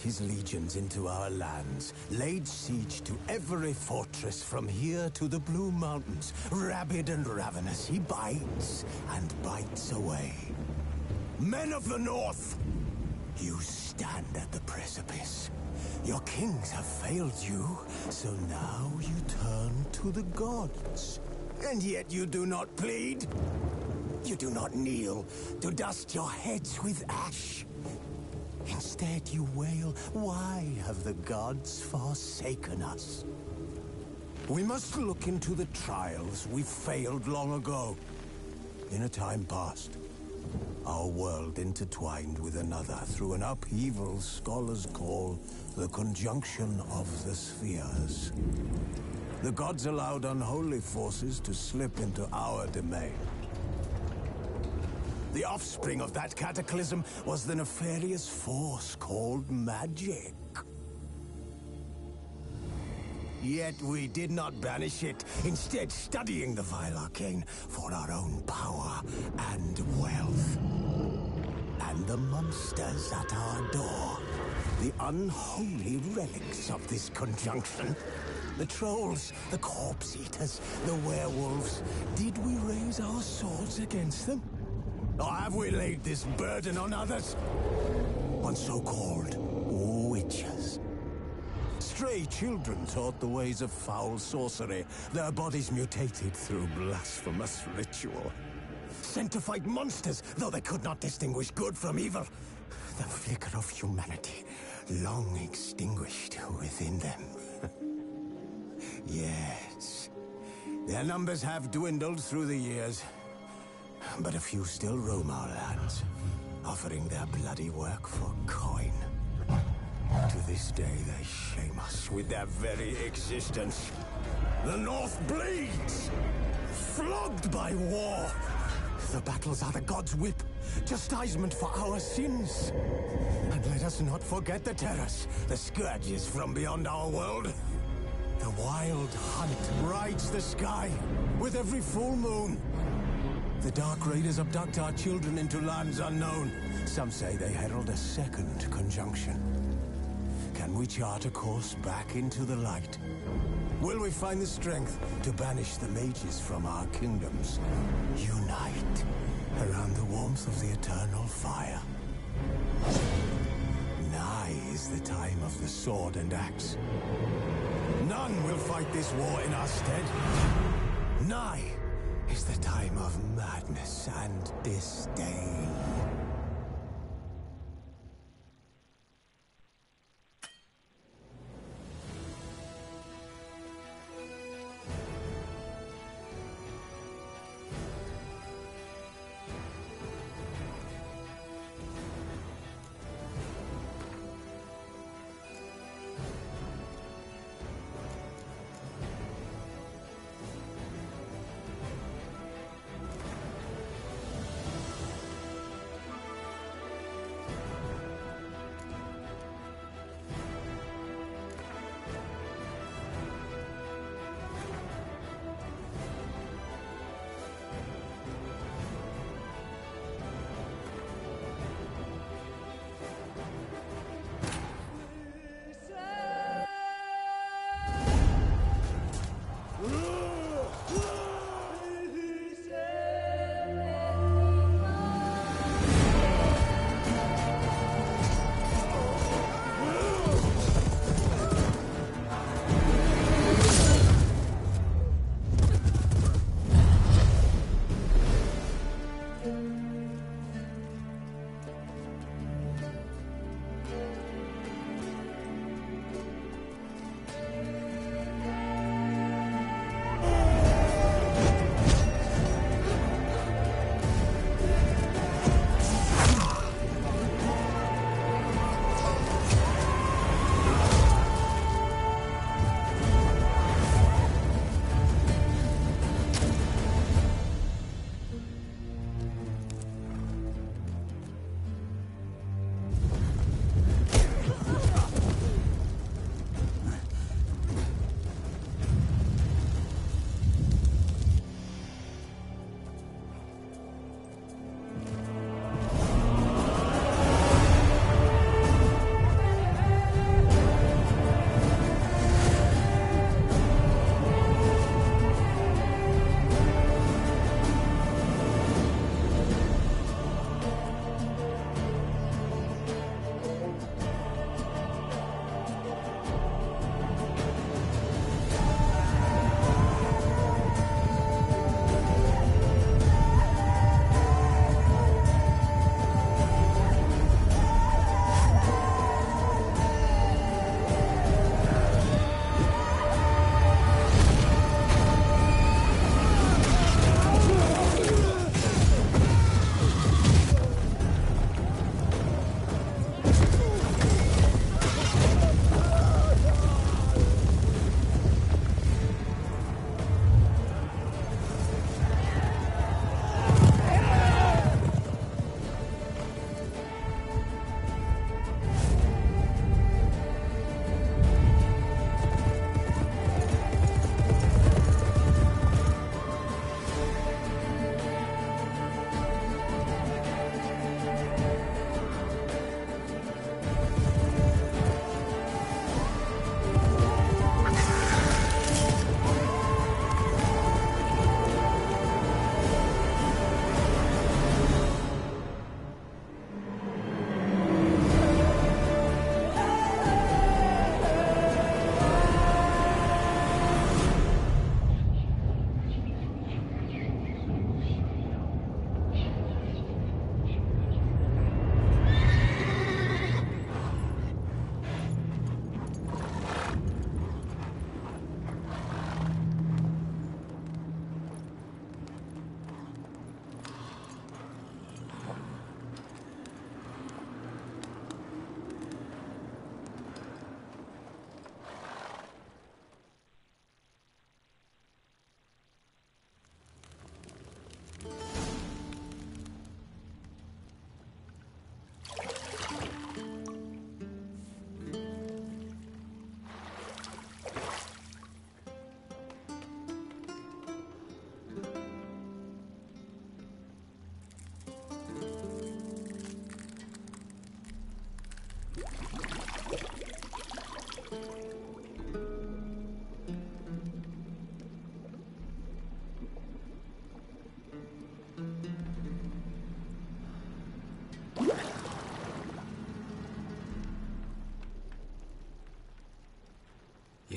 his legions into our lands, laid siege to every fortress from here to the Blue Mountains. Rabid and ravenous, he bites and bites away. Men of the North, you stand at the precipice. Your kings have failed you, so now you turn to the gods. And yet you do not plead. You do not kneel to dust your heads with ash. Instead you wail, why have the gods forsaken us? We must look into the trials we failed long ago. In a time past, our world intertwined with another through an upheaval scholars call the conjunction of the spheres. The gods allowed unholy forces to slip into our domain. The offspring of that cataclysm was the nefarious force called magic. Yet we did not banish it, instead studying the vile arcane for our own power and wealth. And the monsters at our door, the unholy relics of this conjunction. The trolls, the corpse eaters, the werewolves. Did we raise our swords against them? Or have we laid this burden on others? On so-called witches. Stray children taught the ways of foul sorcery, their bodies mutated through blasphemous ritual. Sent to fight monsters, though they could not distinguish good from evil. The flicker of humanity, long extinguished within them. Yes, their numbers have dwindled through the years. But a few still roam our lands, offering their bloody work for coin. To this day, they shame us with their very existence. The North bleeds, flogged by war. The battles are the gods' whip, chastisement for our sins. And let us not forget the terrors, the scourges from beyond our world. The wild hunt rides the sky with every full moon. The Dark Raiders abduct our children into lands unknown. Some say they herald a second conjunction. Can we chart a course back into the light? Will we find the strength to banish the mages from our kingdoms? Unite around the warmth of the eternal fire. Nigh is the time of the sword and axe. None will fight this war in our stead. Nigh is the time of madness and disdain.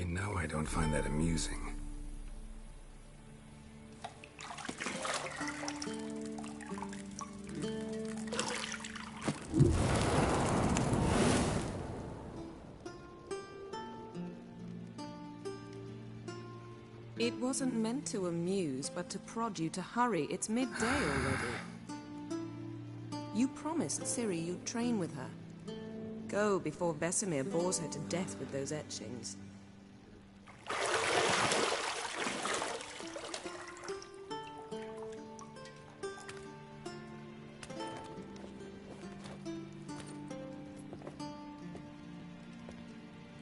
know I don't find that amusing. It wasn't meant to amuse, but to prod you to hurry. It's midday already. You promised Ciri you'd train with her. Go before Vesemir bores her to death with those etchings.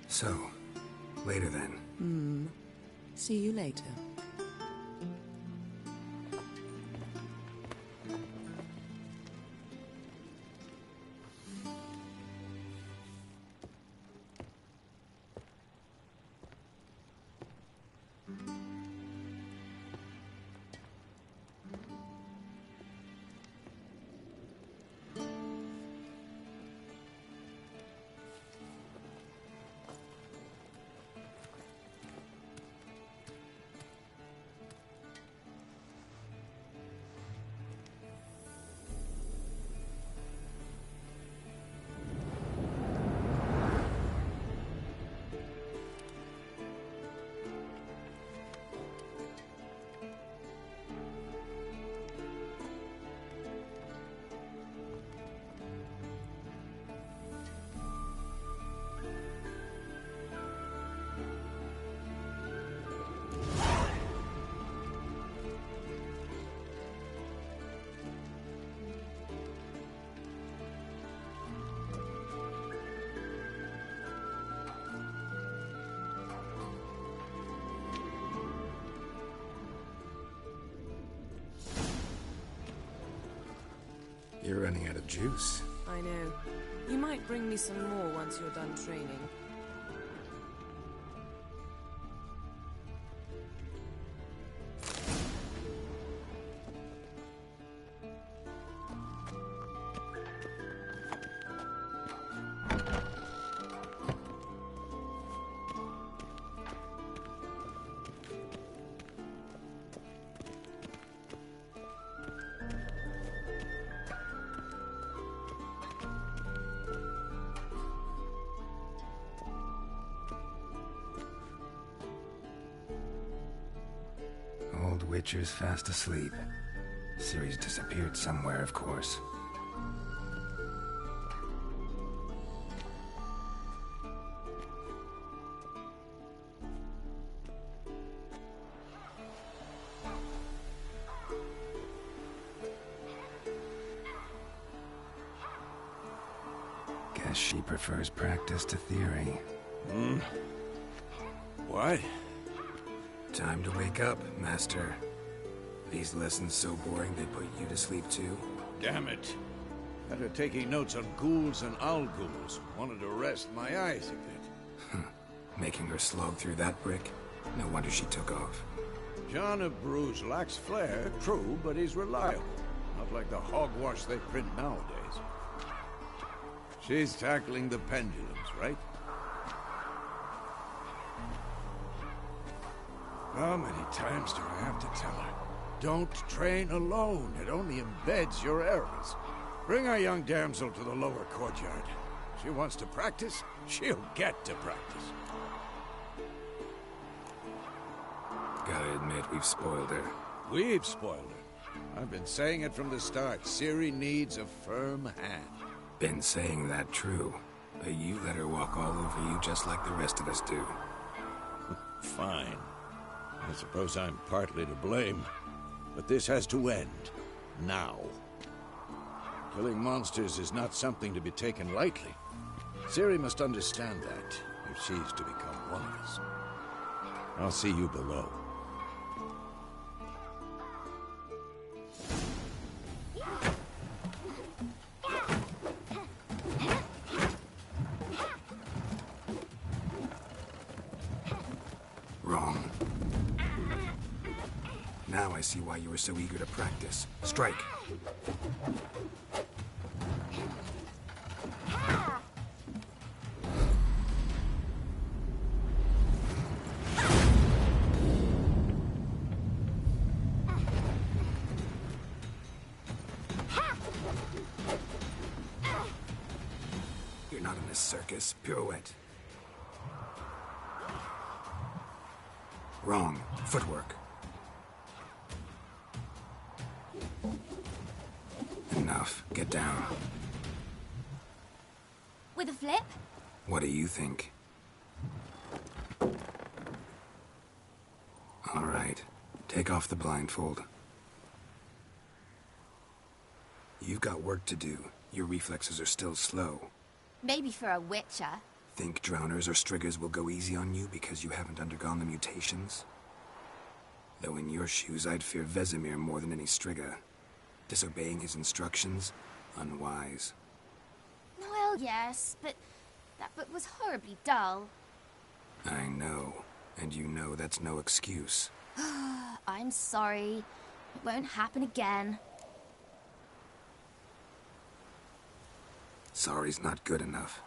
So, later then. See you later. You're running out of juice. I know. You might bring me some more once you're done training. Old Witcher's fast asleep. Ciri's disappeared somewhere, of course. Guess she prefers practice to theory. What? Time to wake up, Master. These lessons so boring they put you to sleep too? Damn it. Had her taking notes on ghouls and owl ghouls. Wanted to rest my eyes a bit. Making her slog through that brick? No wonder she took off. John of Bruges lacks flair, true, but he's reliable. Not like the hogwash they print nowadays. She's tackling the pendulums, right? How many times do I have to tell her? Don't train alone. It only embeds your errors. Bring our young damsel to the lower courtyard. She wants to practice, she'll get to practice. Gotta admit, we've spoiled her. We've spoiled her. I've been saying it from the start. Ciri needs a firm hand. Been saying that true. But you let her walk all over you just like the rest of us do. Fine. I suppose I'm partly to blame. But this has to end. Now. Killing monsters is not something to be taken lightly. Ciri must understand that, if she's to become one of us. I'll see you below. Wrong. Now I see why you were so eager to practice. Strike. circus. Pirouette. Wrong. Footwork. Enough. Get down. With a flip? What do you think? All right. Take off the blindfold. You've got work to do. Your reflexes are still slow. Maybe for a witcher. Think drowners or striggers will go easy on you because you haven't undergone the mutations? Though in your shoes, I'd fear Vesemir more than any strigger. Disobeying his instructions? Unwise. Well, yes, but that book was horribly dull. I know. And you know that's no excuse. I'm sorry. It won't happen again. Sorry's not good enough.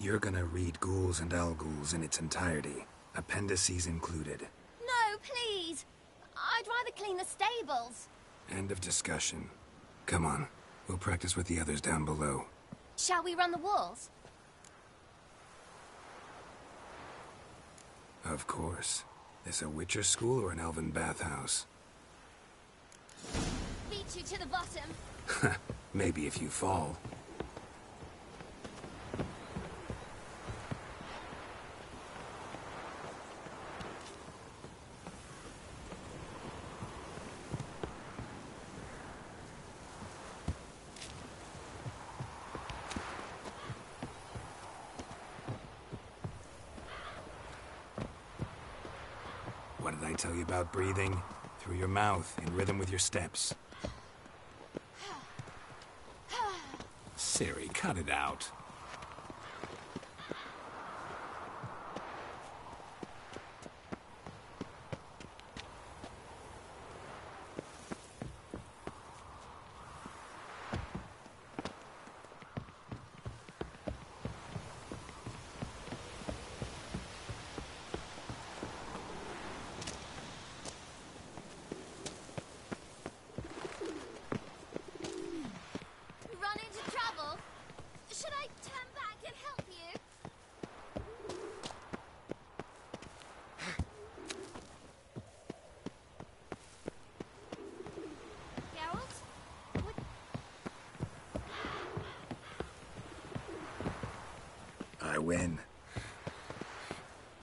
You're gonna read Ghouls and Al-Ghouls in its entirety, appendices included. No, please! I'd rather clean the stables. End of discussion. Come on, we'll practice with the others down below. Shall we run the walls? Of course. This a Witcher school or an elven bathhouse? Beat you to the bottom. Maybe if you fall. What did I tell you about breathing? Through your mouth, in rhythm with your steps. Ciri, cut it out. Run into trouble? Should I turn back and help you? Geralt? I win.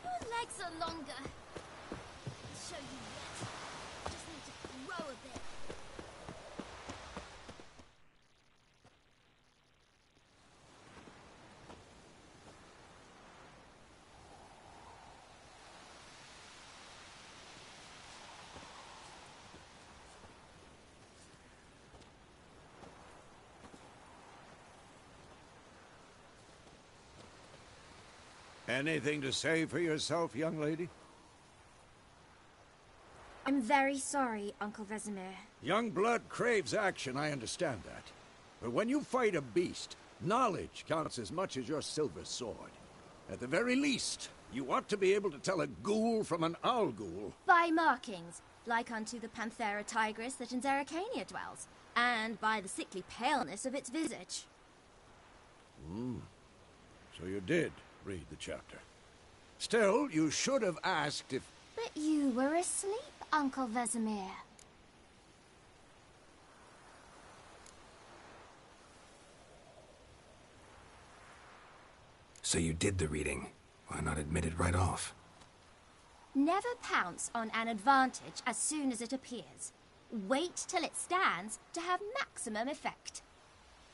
Your legs are longer. I'll show you yet. Just need to grow a bit. Anything to say for yourself, young lady? I'm very sorry, Uncle Vesemir. Young blood craves action, I understand that. But when you fight a beast, knowledge counts as much as your silver sword. At the very least, you ought to be able to tell a ghoul from an owl-ghoul. By markings, like unto the Panthera tigris that in Zerrikania dwells, and by the sickly paleness of its visage. So you did read the chapter. Still, you should have asked if... But you were asleep, Uncle Vesemir. So you did the reading. Why not admit it right off? Never pounce on an advantage as soon as it appears. Wait till it stands to have maximum effect.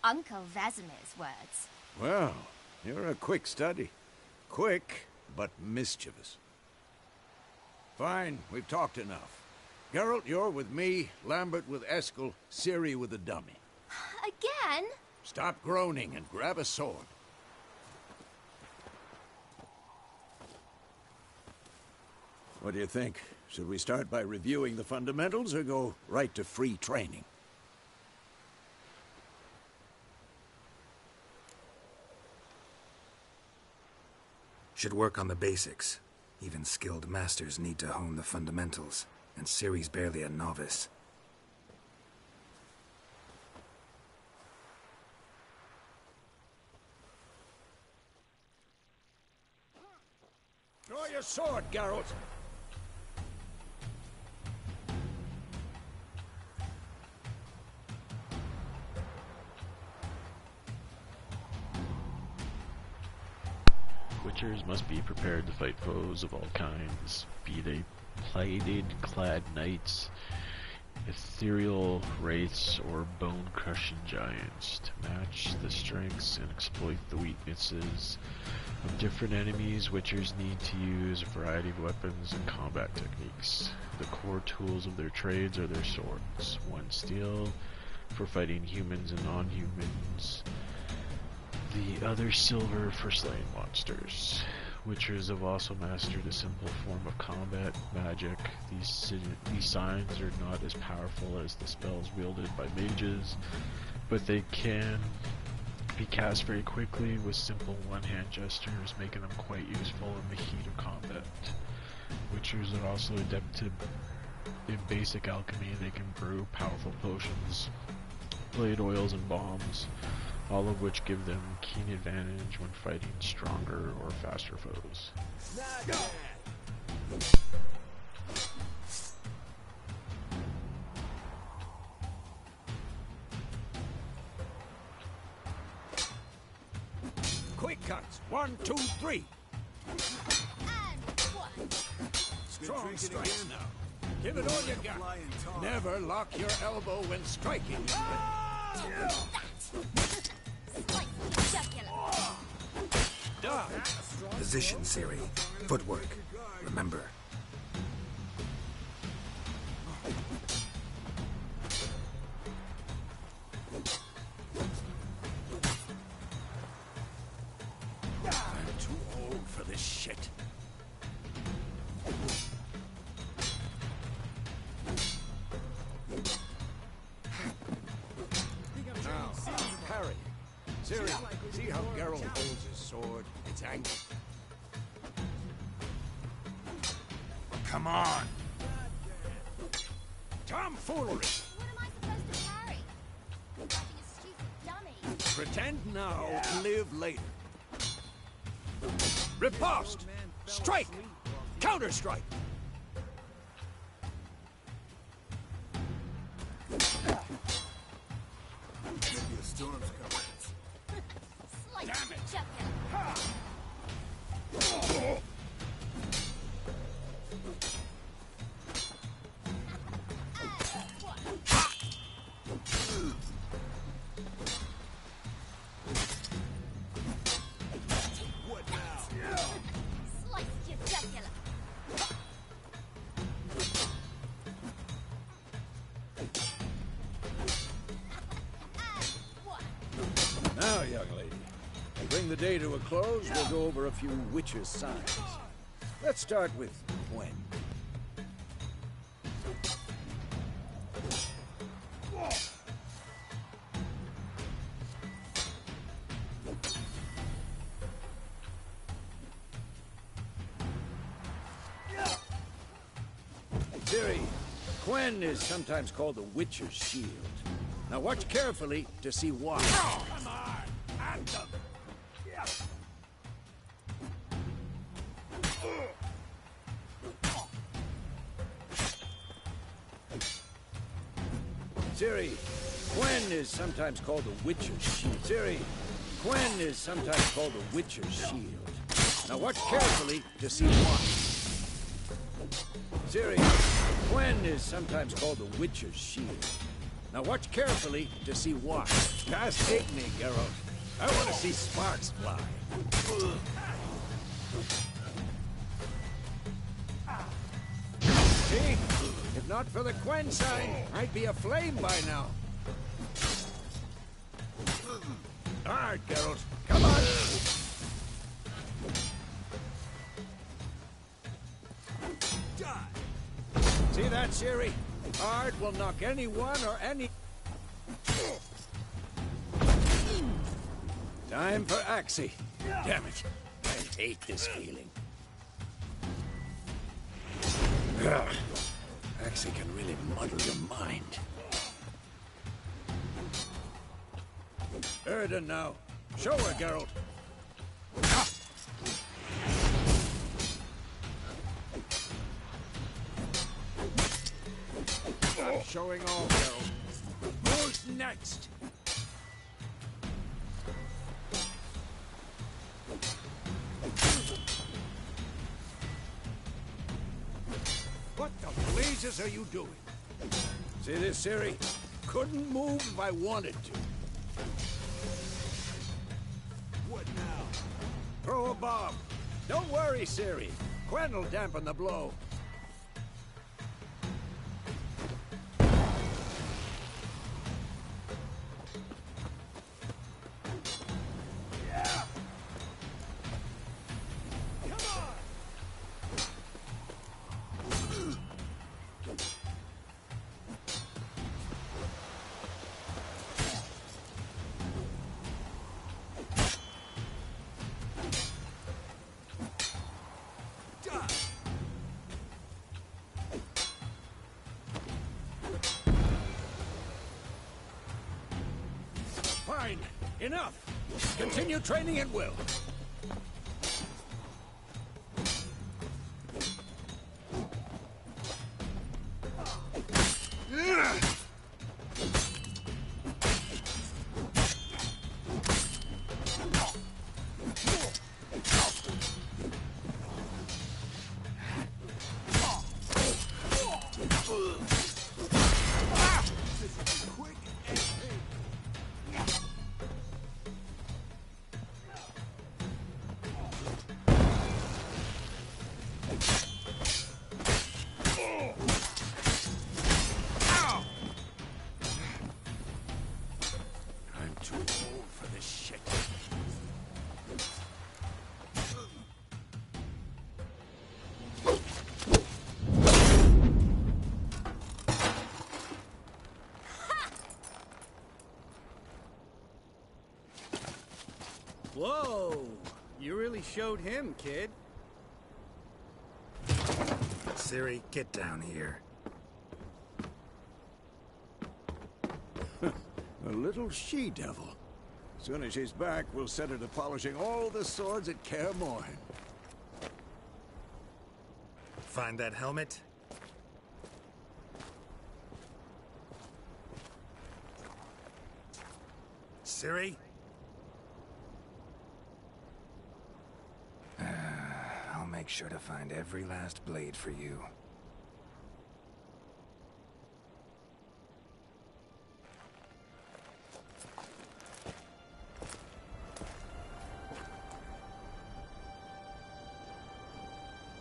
Uncle Vesemir's words. Well, you're a quick study. Quick, but mischievous. Fine, we've talked enough. Geralt, you're with me, Lambert with Eskel, Ciri with the dummy. Again? Stop groaning and grab a sword. What do you think? Should we start by reviewing the fundamentals or go right to free training? Should work on the basics. Even skilled masters need to hone the fundamentals, and Ciri's barely a novice. Draw your sword, Geralt. Witchers must be prepared to fight foes of all kinds, be they plated, clad knights, ethereal wraiths, or bone-crushing giants, to match the strengths and exploit the weaknesses of different enemies. Witchers need to use a variety of weapons and combat techniques. The core tools of their trades are their swords. One steel for fighting humans and non-humans, the other silver for slaying monsters. Witchers have also mastered a simple form of combat magic. These signs are not as powerful as the spells wielded by mages, but they can be cast very quickly with simple one-hand gestures, making them quite useful in the heat of combat. Witchers are also adept in basic alchemy. They can brew powerful potions, blade oils, and bombs, all of which give them keen advantage when fighting stronger or faster foes. Quick cuts. 1, 2, 3. Strong strikes now. Give it all you got. Never lock your elbow when striking. Position, Ciri. Footwork. Remember. I'm too old for this shit. Now, parry. Ciri, see how Geralt holds his sword? It's angry. Come on! Tomfoolery! What am I supposed to carry? Like a stupid dummy. Pretend now, live later. Riposte! Strike! Counter-strike! Damn it! Now, young lady, to bring the day to a close, we'll go over a few witches' signs. Let's start with Gwen. Ciri, Gwen is sometimes called the Witcher's Shield. Now watch carefully to see why. Oh, come on! Anthem! Ciri, Gwen is sometimes called the Witcher's Shield. Ciri, Gwen is sometimes called the Witcher's Shield. Now watch carefully to see why. Ciri, Gwen is sometimes called the Witcher's Shield. Now watch carefully to see why. Just take me, Geralt. I want to see sparks fly. See? If not for the Gwen sign, I'd be aflame by now. All right, Geralt. Come on. See that, Ciri? Art will knock anyone or any... Time for Axie. Damn it. I hate this feeling. Axie can really muddle your mind. Erden now. Show her, Geralt. showing off, though. Who's next? What the blazes are you doing? See this, Siri? Couldn't move if I wanted to. What now? Throw a bomb. Don't worry, Siri. Quen will dampen the blow. Fine. Enough. Continue training at will. Whoa! You really showed him, kid. Siri, get down here. A little she-devil. As soon as she's back, we'll set her to polishing all the swords at Kaer Morhen. Find that helmet? Siri? I'll make sure to find every last blade for you.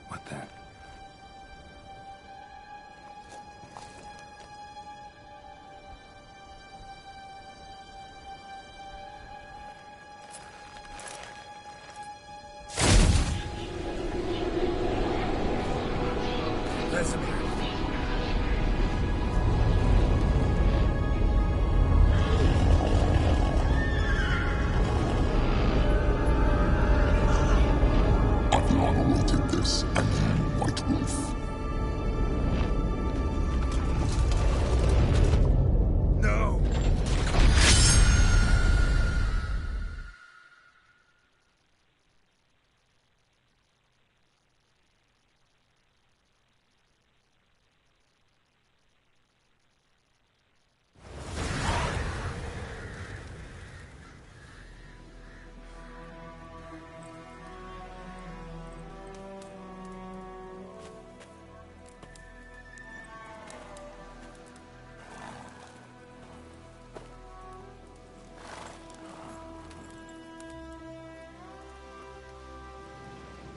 What then?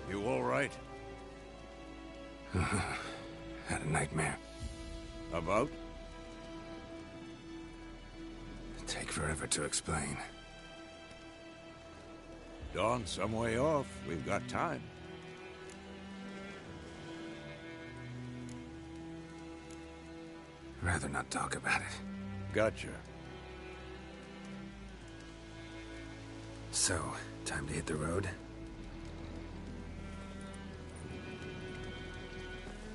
You all right? Had a nightmare. About? Take forever to explain. Dawn's some way off. We've got time. Rather not talk about it. Gotcha. So, time to hit the road?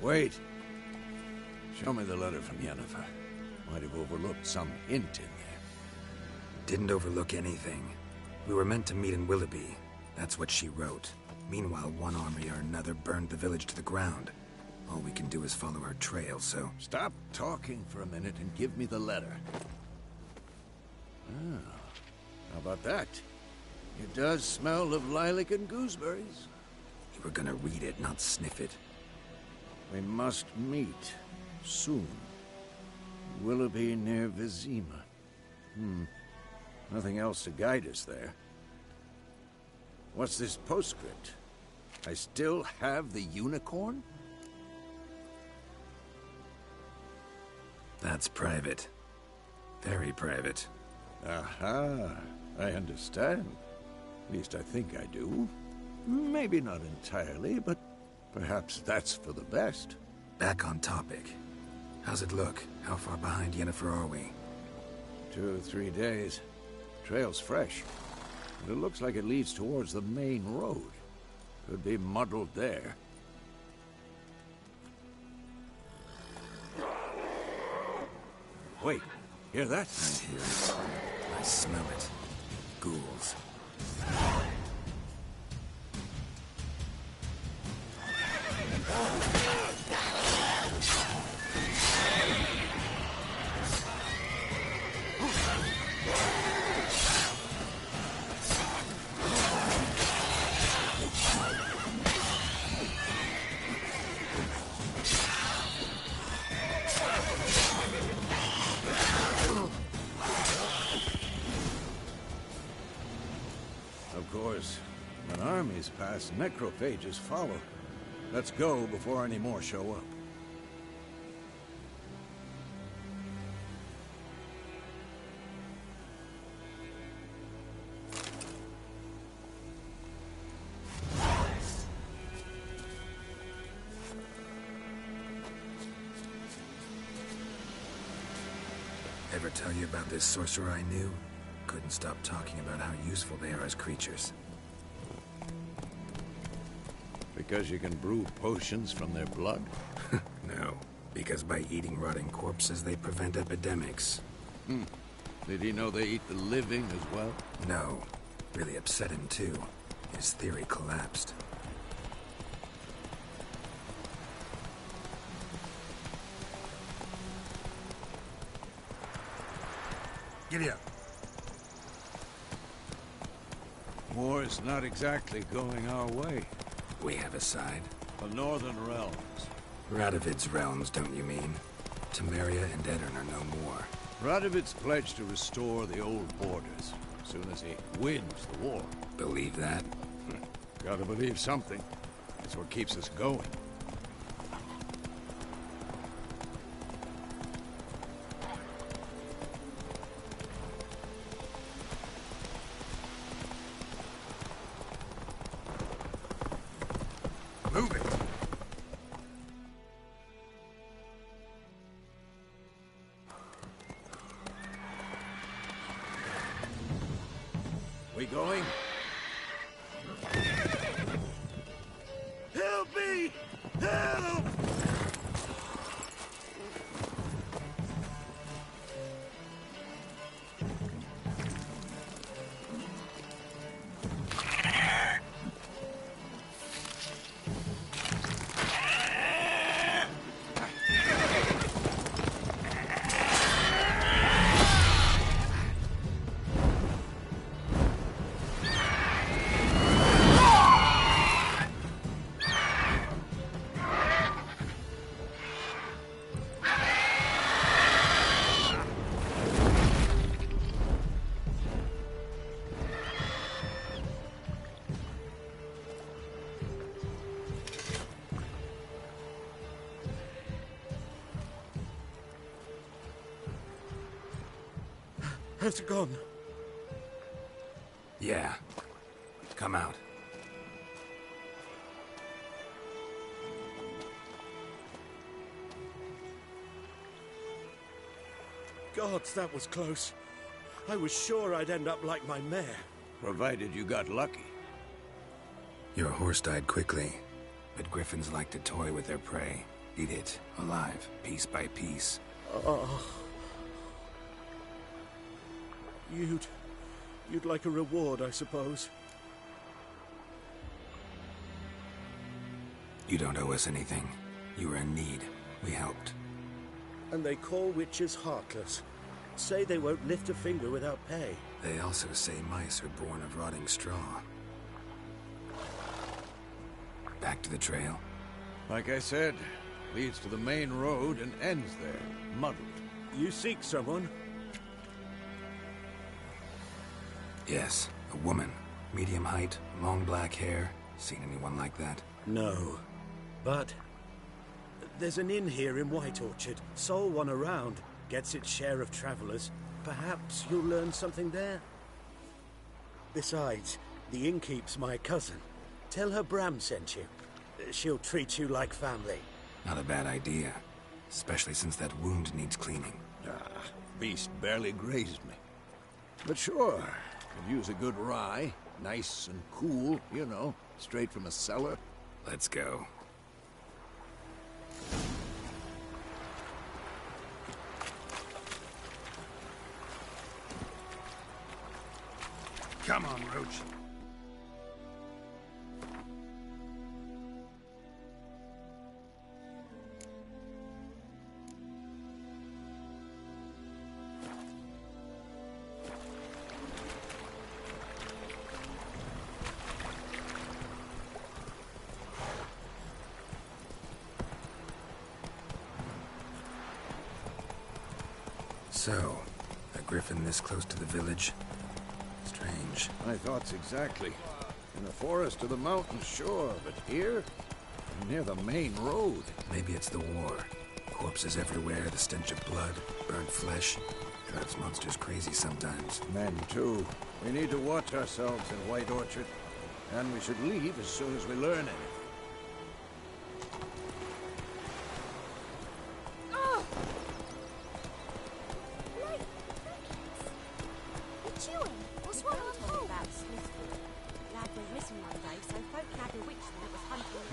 Wait. Show me the letter from Yennefer. Might have overlooked some hint in there. Didn't overlook anything. We were meant to meet in Willoughby. That's what she wrote. Meanwhile, one army or another burned the village to the ground. All we can do is follow our trail, so... Stop talking for a minute and give me the letter. Ah, how about that? It does smell of lilac and gooseberries. You were gonna read it, not sniff it. We must meet soon. Willoughby near Vizima. Nothing else to guide us there. What's this postscript? I still have the unicorn? That's private. Very private. Aha, I understand. At least I think I do. Maybe not entirely, but perhaps that's for the best. Back on topic. How's it look? How far behind Yennefer are we? 2 or 3 days. Trail's fresh. But it looks like it leads towards the main road. Could be muddled there. Wait, hear that? I hear it. I smell it. Ghouls. Of course, when armies pass, necrophages follow. Let's go before any more show up. Ever tell you about this sorcerer I knew? Couldn't stop talking about how useful they are as creatures. Because you can brew potions from their blood? No, because by eating rotting corpses, they prevent epidemics. Did he know they eat the living as well? No. Really upset him, too. His theory collapsed. Giddy up. War's not exactly going our way. We have a side. The Northern Realms. Radovid's realms, don't you mean? Temeria and Edirn are no more. Radovid's pledged to restore the old borders as soon as he wins the war. Believe that? Gotta believe something. It's what keeps us going. Move it! We going? Help me! Help! Has it gone? Yeah. Come out. Gods, that was close. I was sure I'd end up like my mare. Provided you got lucky. Your horse died quickly, but griffins like to toy with their prey. Eat it, alive, piece by piece. Oh. You'd like a reward, I suppose. You don't owe us anything. You were in need. We helped. And they call witches heartless. Say they won't lift a finger without pay. They also say mice are born of rotting straw. Back to the trail? Like I said, leads to the main road and ends there, muddled. You seek someone? Yes, a woman. Medium height, long black hair. Seen anyone like that? No. But there's an inn here in White Orchard. Sole one around. Gets its share of travelers. Perhaps you'll learn something there? Besides, the innkeep's my cousin. Tell her Bram sent you. She'll treat you like family. Not a bad idea. Especially since that wound needs cleaning. Beast barely grazed me. But sure, could use a good rye. Nice and cool, you know, straight from a cellar. Let's go. Come on, Roach. So, a griffin this close to the village? Strange. My thoughts exactly. In the forest or the mountains, sure, but here? Near the main road. Maybe it's the war. Corpses everywhere, the stench of blood, burnt flesh. Drives monsters crazy sometimes. Men, too. We need to watch ourselves in White Orchard. And we should leave as soon as we learn anything.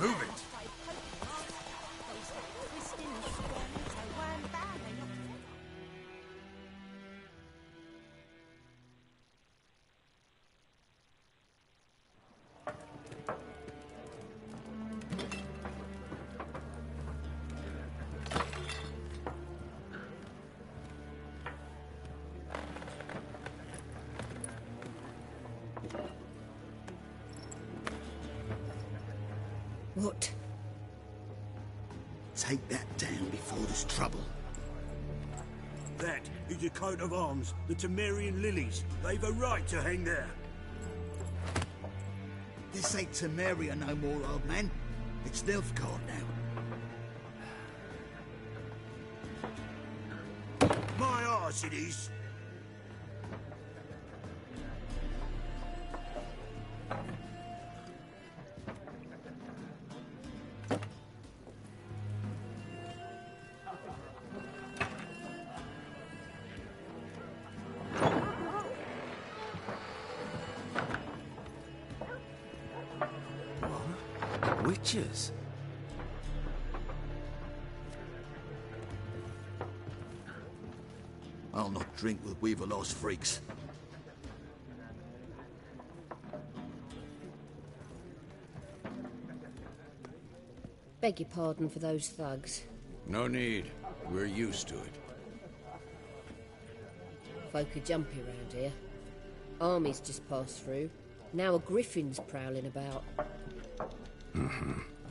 Move it! What? Take that down before there's trouble. That is a coat of arms, the Temerian lilies. They've a right to hang there. This ain't Temeria no more, old man. It's Nilfgaard now. My arse it is. Witches? I'll not drink with Weaverlaw's freaks. Beg your pardon for those thugs. No need. We're used to it. Folk are jumpy around here. Armies just passed through. Now a griffin's prowling about.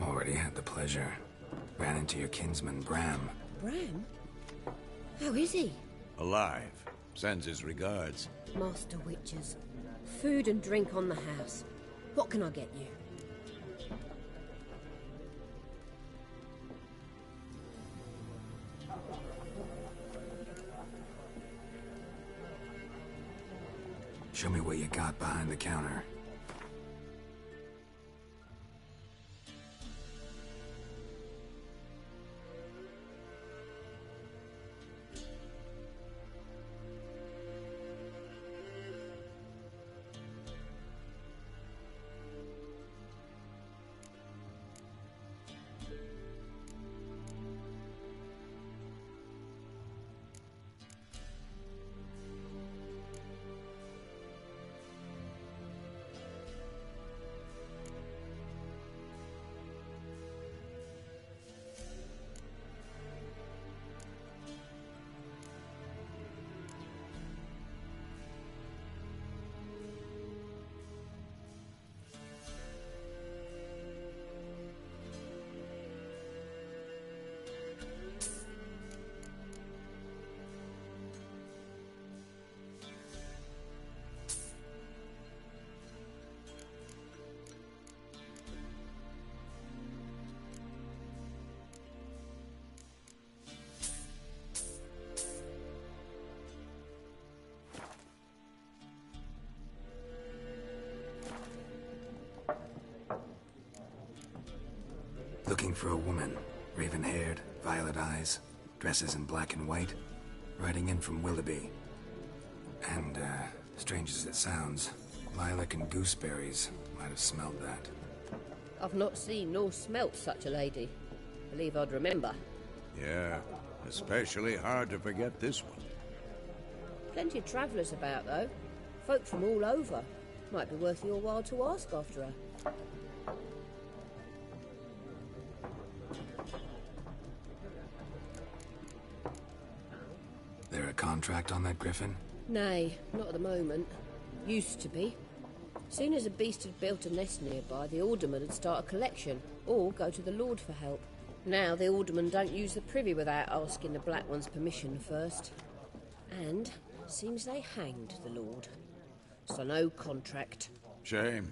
Already had the pleasure. Ran into your kinsman, Bram. Bram? How is he? Alive. Sends his regards. Master Witches. Food and drink on the house. What can I get you? Show me what you got behind the counter. Looking for a woman. Raven-haired, violet eyes, dresses in black and white. Riding in from Willoughby. And, strange as it sounds, lilac and gooseberries might have smelled that. I've not seen nor smelt such a lady. Believe I'd remember. Yeah, especially hard to forget this one. Plenty of travellers about, though. Folk from all over. Might be worth your while to ask after her. There a contract on that griffin? Nay, not at the moment. Used to be. Soon as a beast had built a nest nearby, the alderman would start a collection, or go to the Lord for help. Now the aldermen don't use the privy without asking the Black One's permission first. And seems they hanged the Lord. So no contract. Shame.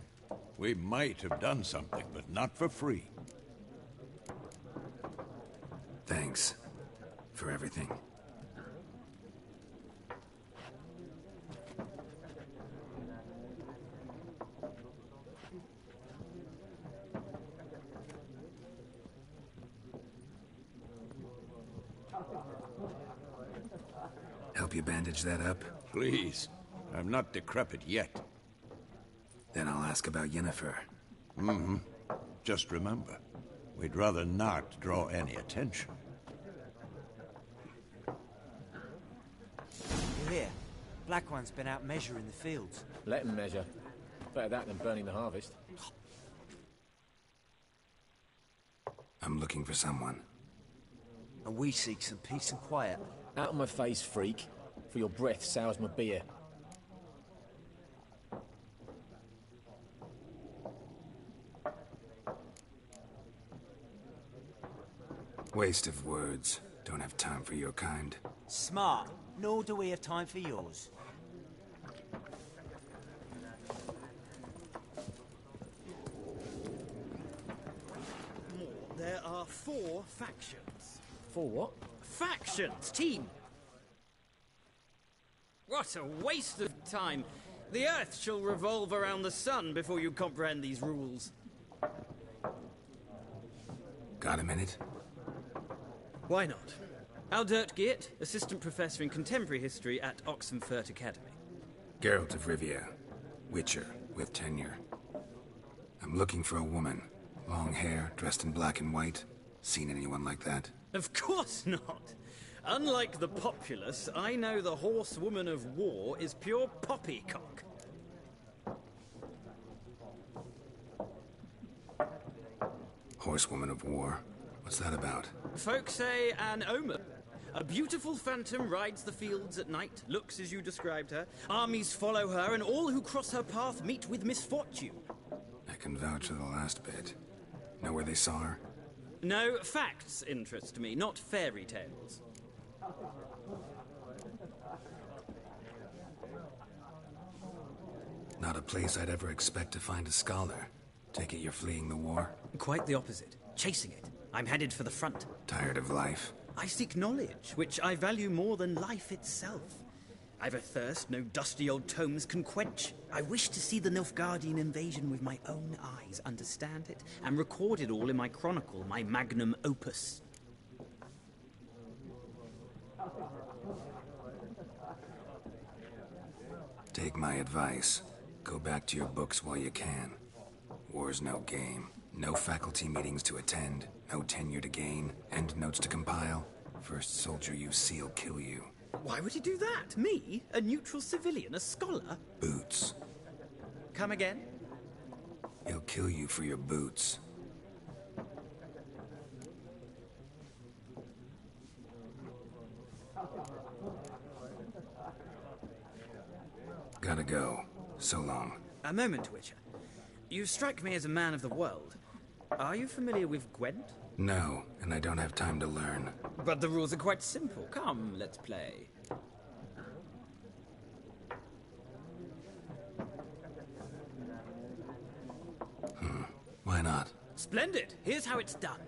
We might have done something, but not for free. Thanks. For everything. Help you bandage that up? Please. I'm not decrepit yet. Then I'll ask about Yennefer. Mm-hmm. Just remember, we'd rather not draw any attention. You hear? Black One's been out measuring the fields. Let him measure. Better that than burning the harvest. I'm looking for someone. And we seek some peace and quiet. Out of my face, freak. For your breath sours my beer. Waste of words. Don't have time for your kind. Smart. Nor do we have time for yours. There are 4 factions. 4 what? Factions, team! What a waste of time. The Earth shall revolve around the sun before you comprehend these rules. Got a minute? Why not? Aldert Geert, Assistant Professor in Contemporary History at Oxenfurt Academy. Geralt of Rivia. Witcher, with tenure. I'm looking for a woman. Long hair, dressed in black and white. Seen anyone like that? Of course not. Unlike the populace, I know the horsewoman of war is pure poppycock. Horsewoman of war? What's that about? Folk say an omen. A beautiful phantom rides the fields at night, looks as you described her. Armies follow her, and all who cross her path meet with misfortune. I can vouch for the last bit. Know where they saw her? No, facts interest me, not fairy tales. Not a place I'd ever expect to find a scholar. Take it you're fleeing the war? Quite the opposite. Chasing it. I'm headed for the front. Tired of life? I seek knowledge, which I value more than life itself. I've a thirst no dusty old tomes can quench. I wish to see the Nilfgaardian invasion with my own eyes, understand it, and record it all in my chronicle, my magnum opus. Take my advice. Go back to your books while you can. War's no game. No faculty meetings to attend. No tenure to gain. End notes to compile. First soldier you see'll kill you. Why would he do that? Me? A neutral civilian? A scholar? Boots. Come again? He'll kill you for your boots. Gotta go. So long. A moment, Witcher. You strike me as a man of the world. Are you familiar with Gwent? No, and I don't have time to learn. But the rules are quite simple. Come, let's play. Why not? Splendid! Here's how it's done.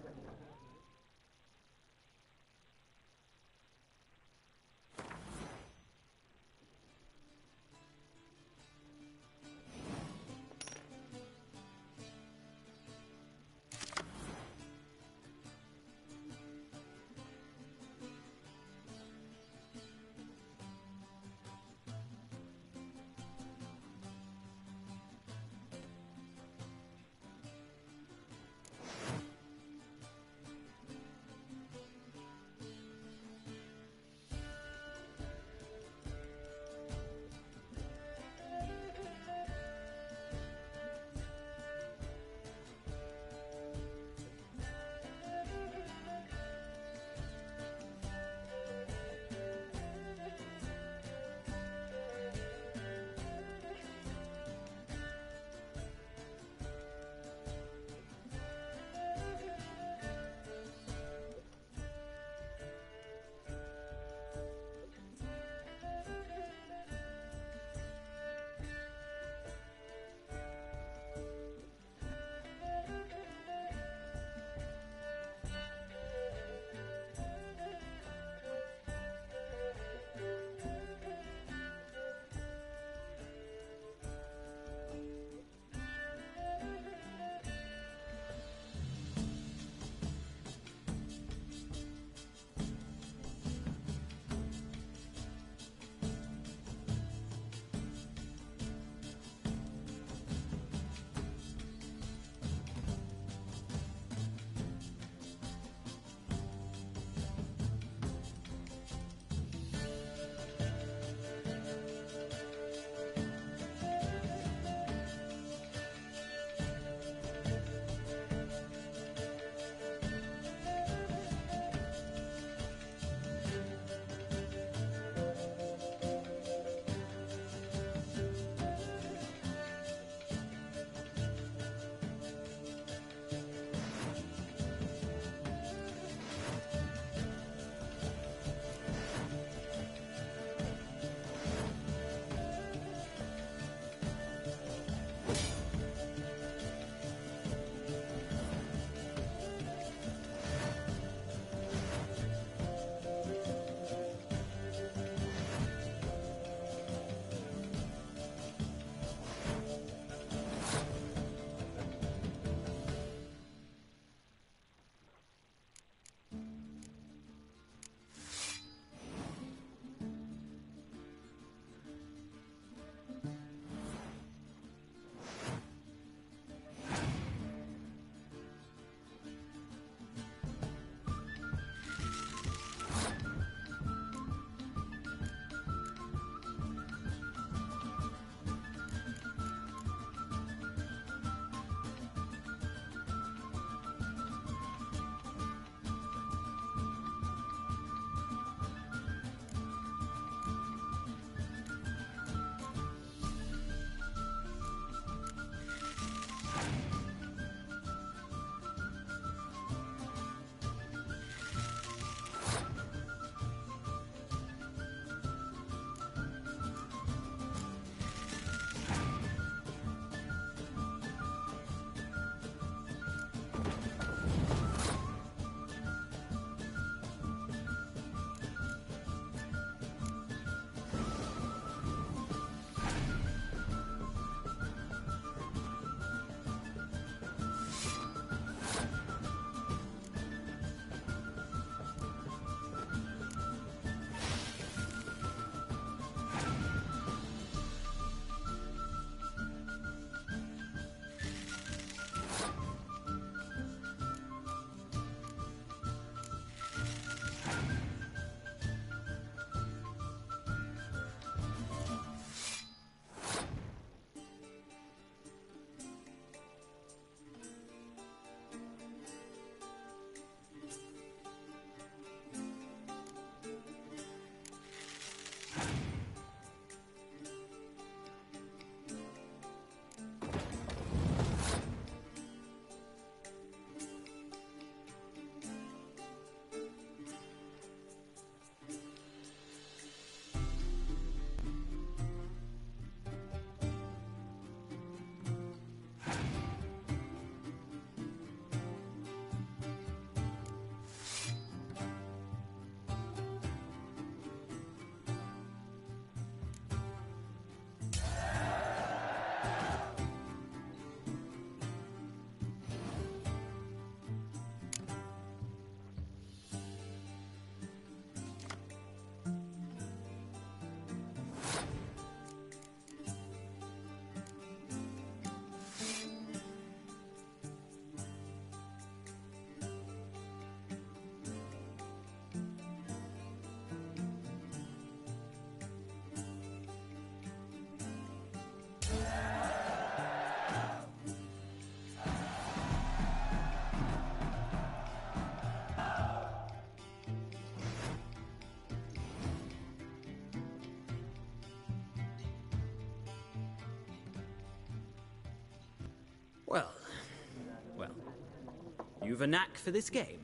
you've a knack for this game.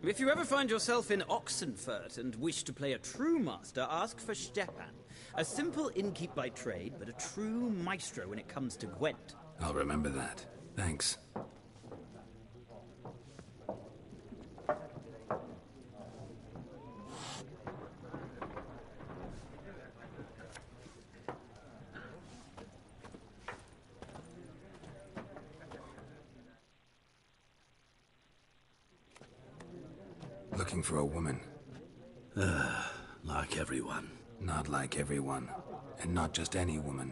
If you ever find yourself in Oxenfurt and wish to play a true master, ask for Stepan. A simple innkeep by trade, but a true maestro when it comes to Gwent. I'll remember that. Thanks. Looking for a woman. Like everyone. Not like everyone. And not just any woman.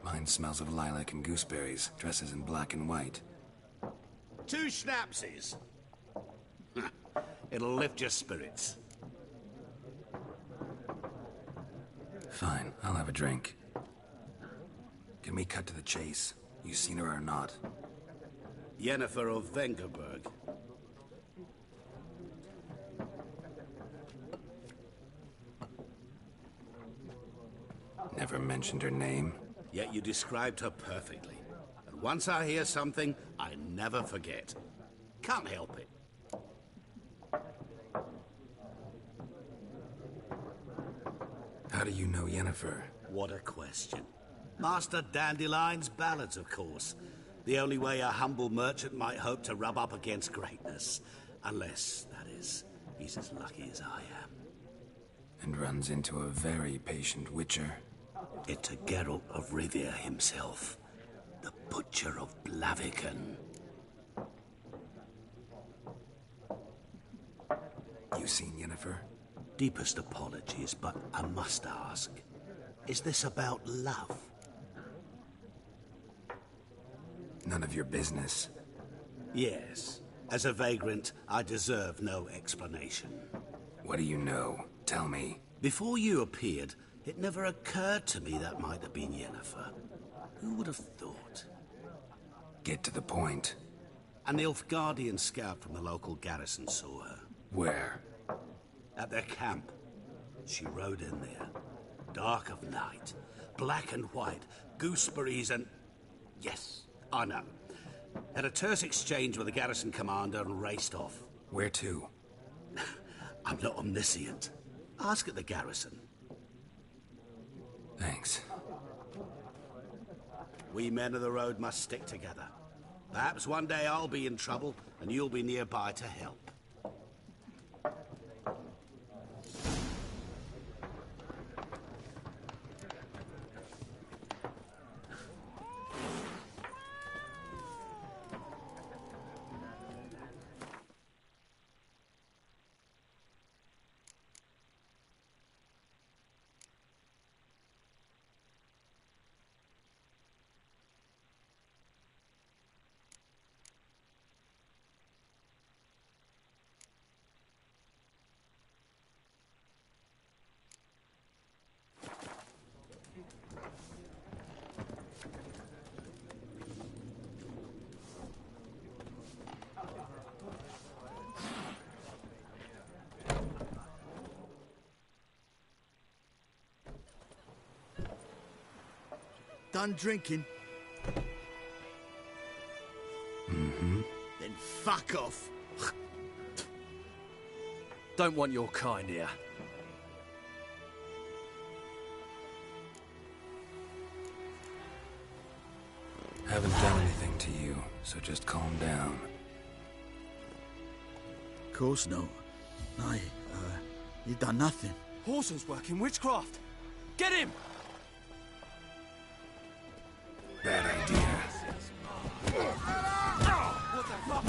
Mine smells of lilac and gooseberries, dresses in black and white. 2 schnapsies. It'll lift your spirits. Fine, I'll have a drink. Can we cut to the chase? You seen her or not? Yennefer of Vengerberg. Never mentioned her name. Yet you described her perfectly. And once I hear something, I never forget. Can't help it. How do you know Yennefer? What a question. Master Dandelion's ballads, of course. The only way a humble merchant might hope to rub up against greatness. Unless, that is, he's as lucky as I am. And runs into a very patient witcher. It's a Geralt of Rivia himself. The Butcher of Blaviken. You seen Yennefer? Deepest apologies, but I must ask. Is this about love? None of your business. Yes. As a vagrant, I deserve no explanation. What do you know? Tell me. Before you appeared, it never occurred to me that might have been Yennefer. Who would have thought? Get to the point. An Nilfgaardian scout from the local garrison saw her. Where? At their camp. She rode in there. Dark of night. Black and white. Gooseberries and... Yes, I know. Had a terse exchange with the garrison commander and raced off. Where to? I'm not omniscient. Ask at the garrison. Thanks. We men of the road must stick together. Perhaps one day I'll be in trouble and you'll be nearby to help. Done drinking? Mm-hmm. Then fuck off. Don't want your kind here. Haven't done anything to you, so just calm down. Of course not. You done nothing. Horson's working witchcraft. Get him! Bad idea. What the fuck?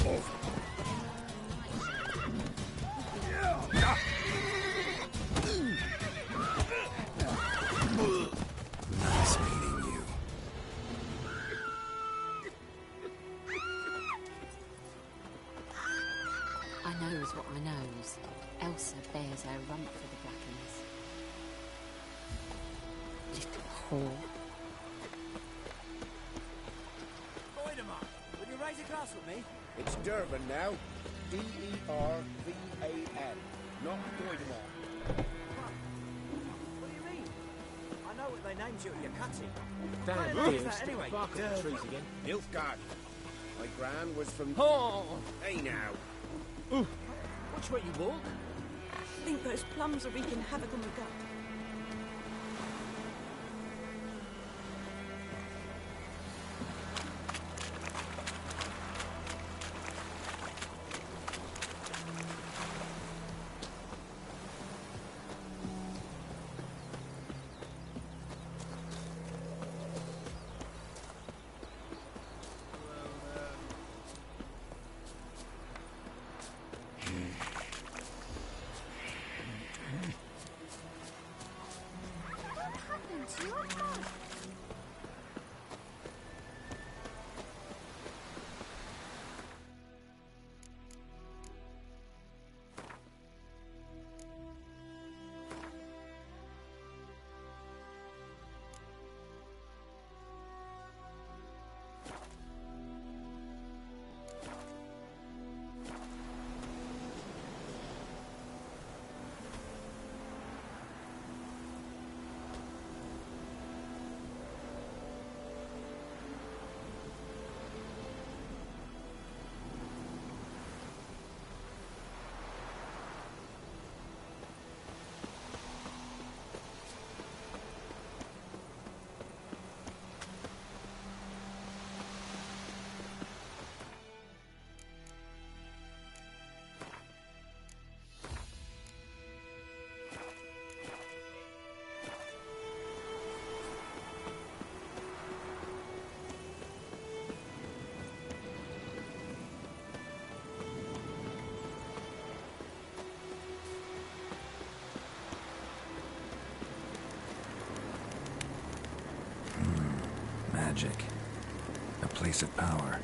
Nice meeting you. I knows what I knows. Elsa bears her rump for the Blackens. Little whore. Will you raise a glass with me? It's Durban now. D-E-R-V-A-N. Not Doidemar. What do you mean? I know what they named you at your cutting. Damn, Where the dear, hell's that anyway? bark up the trees again. Nilfgaard. My gran was from... Oh! Hey now. Ooh. Which way you walk? I think those plums are wreaking havoc on the gut. Magic. A place of power.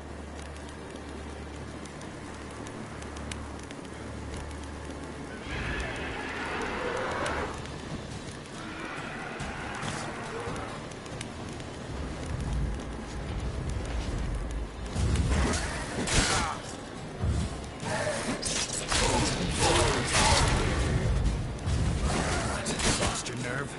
Lost your nerve?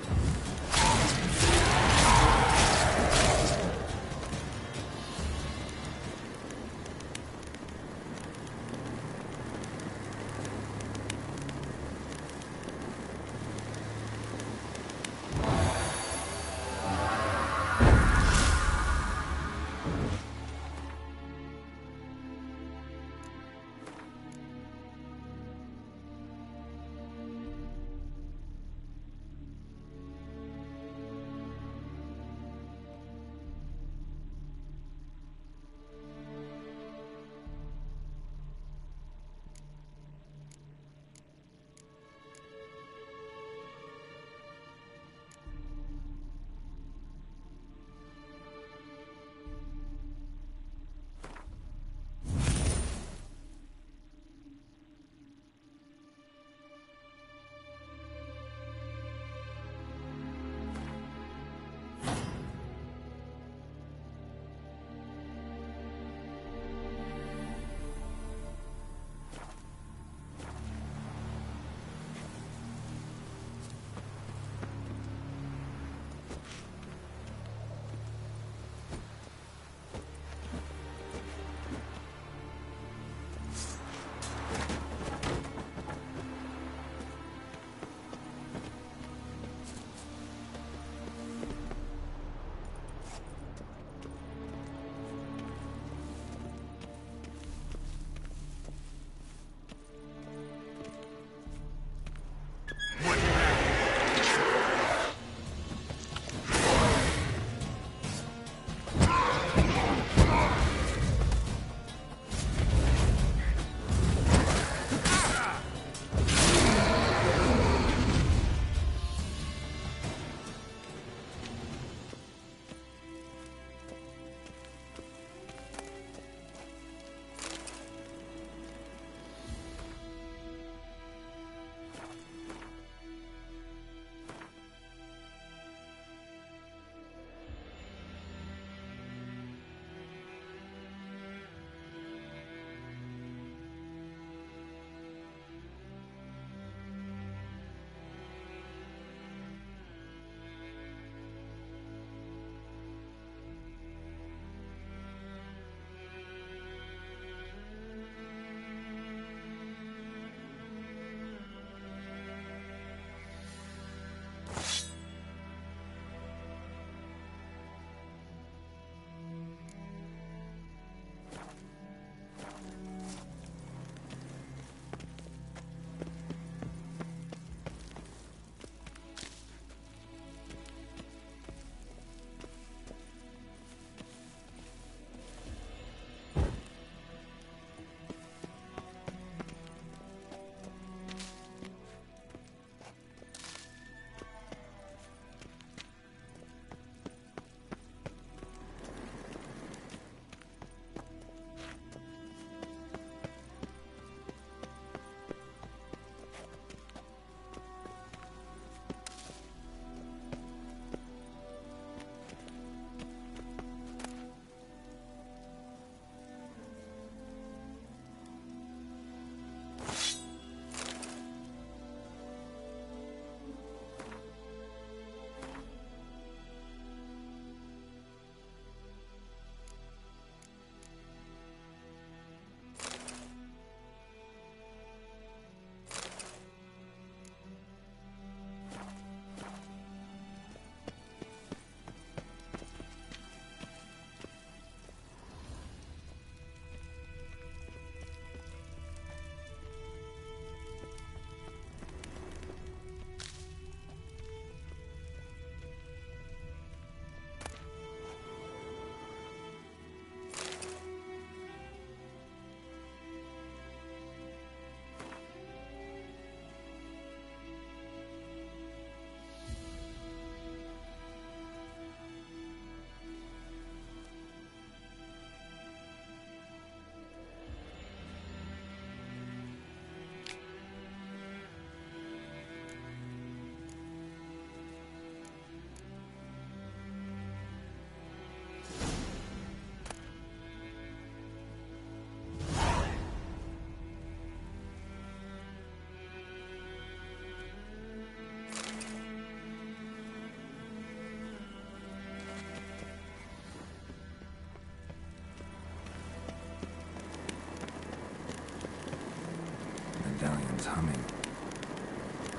engine's humming.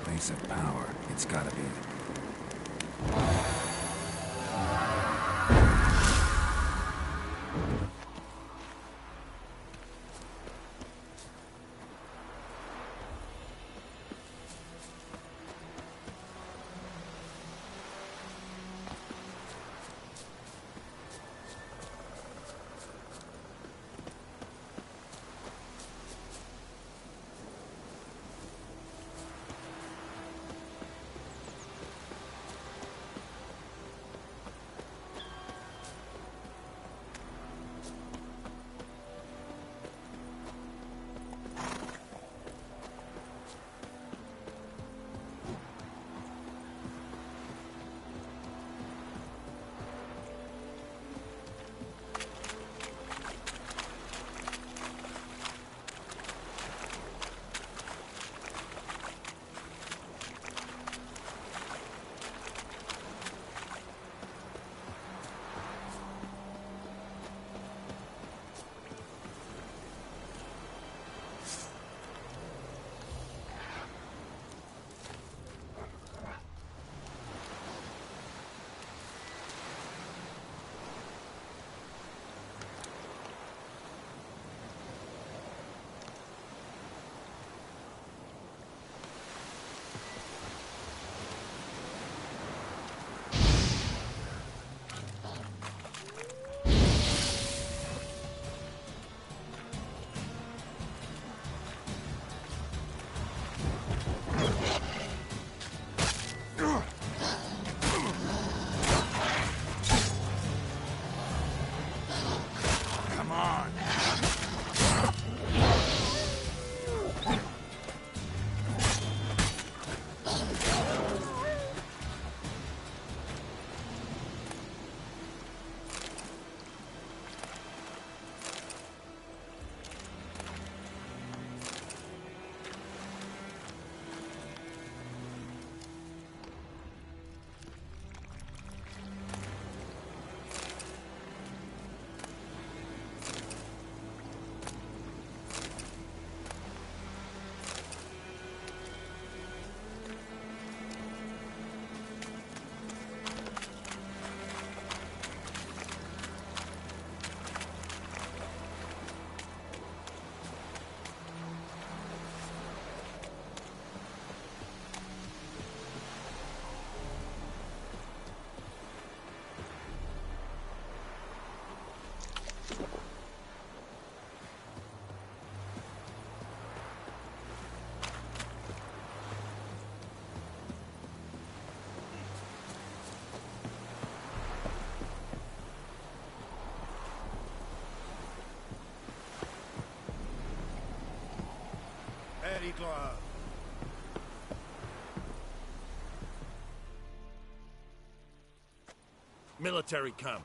Place of power, it's gotta be. Very glad. Military camp.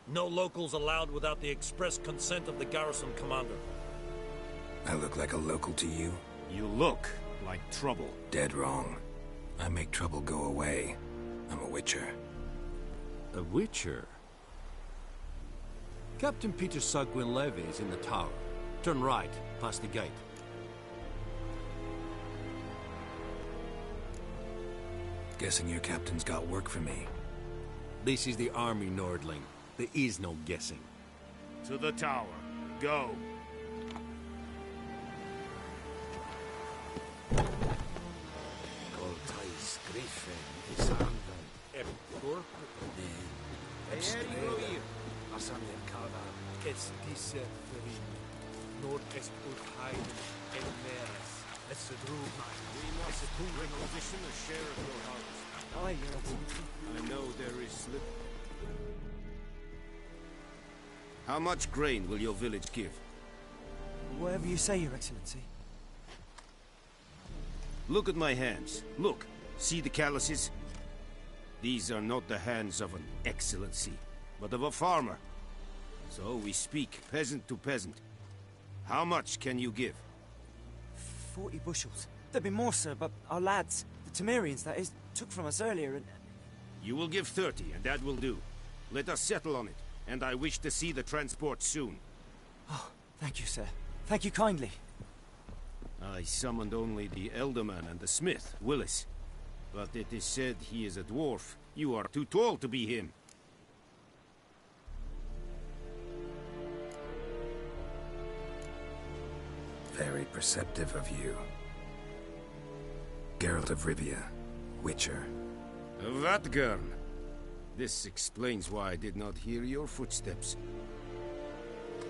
No locals allowed without the express consent of the garrison commander. I look like a local to you? You look like trouble. Dead wrong. I make trouble go away. I'm a witcher. A witcher? Captain Peter Sagwin Levy is in the tower. Turn right, past the gate. Guessing your captain's got work for me. This is the army, Nordling. There is no guessing. To the tower. Go. I know there is slip. How much grain will your village give? Whatever you say, Your Excellency. Look at my hands. Look. See the calluses? These are not the hands of an excellency, but of a farmer. So we speak peasant to peasant. How much can you give? 40 bushels. There'd be more, sir, but our lads, the Temerians, that is, took from us earlier and... You will give 30, and that will do. Let us settle on it, and I wish to see the transport soon. Oh, thank you, sir. Thank you kindly. Aye. I summoned only the Elderman and the smith, Willis. But it is said he is a dwarf. You are too tall to be him. Very perceptive of you. Geralt of Rivia, Witcher. Vatgern! This explains why I did not hear your footsteps.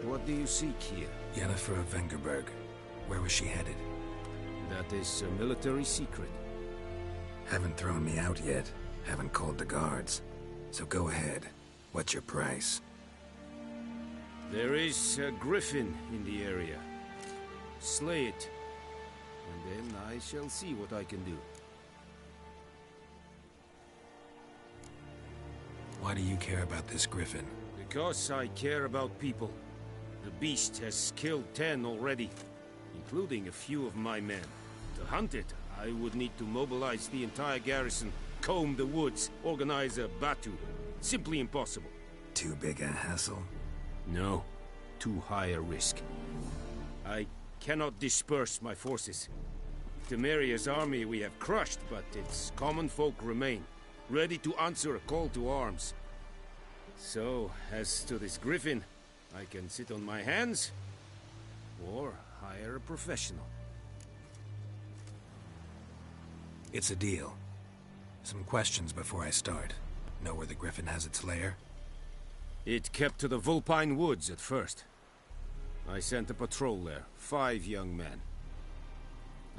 What do you seek here? Yennefer of Vengerberg. Where was she headed? That is a military secret. Haven't thrown me out yet. Haven't called the guards. So go ahead. What's your price? There is a griffin in the area. Slay it, and then I shall see what I can do. Why do you care about this griffin? Because I care about people. The beast has killed 10 already, including a few of my men. To hunt it, I would need to mobilize the entire garrison, comb the woods, organize a batu. Simply impossible. Too big a hassle? No, too high a risk. I cannot disperse my forces. Temeria's army we have crushed, but its common folk remain, ready to answer a call to arms. So, as to this griffin, I can sit on my hands, or hire a professional. It's a deal. Some questions before I start. Know where the griffin has its lair? It kept to the Vulpine Woods at first. I sent a patrol there, 5 young men.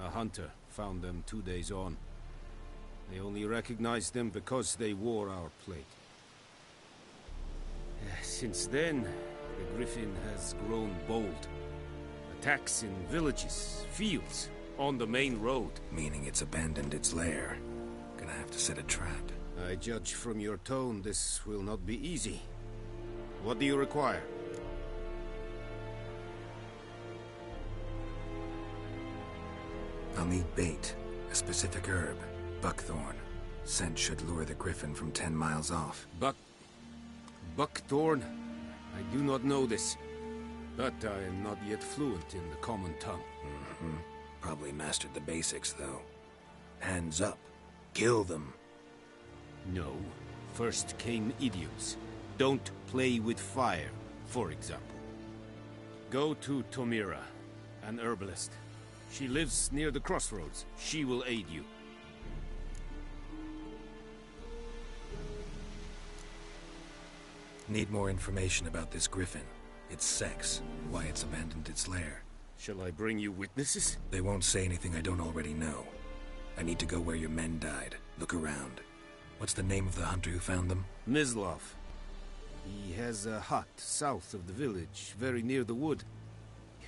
A hunter found them 2 days on. They only recognized them because they wore our plate. Since then, the griffin has grown bold. Attacks in villages, fields, on the main road. Meaning it's abandoned its lair. Gonna have to set a trap. I judge from your tone this will not be easy. What do you require? I'll need bait, a specific herb, buckthorn. Scent should lure the griffin from 10 miles off. Buckthorn? I do not know this, but I am not yet fluent in the common tongue. Probably mastered the basics, though. Hands up. Kill them. No. First came idioms. Don't play with fire, for example. Go to Tomira, an herbalist. She lives near the crossroads. She will aid you. Need more information about this griffin. Its sex, why it's abandoned its lair. Shall I bring you witnesses? They won't say anything I don't already know. I need to go where your men died. Look around. What's the name of the hunter who found them? Mislav. He has a hut south of the village, very near the wood.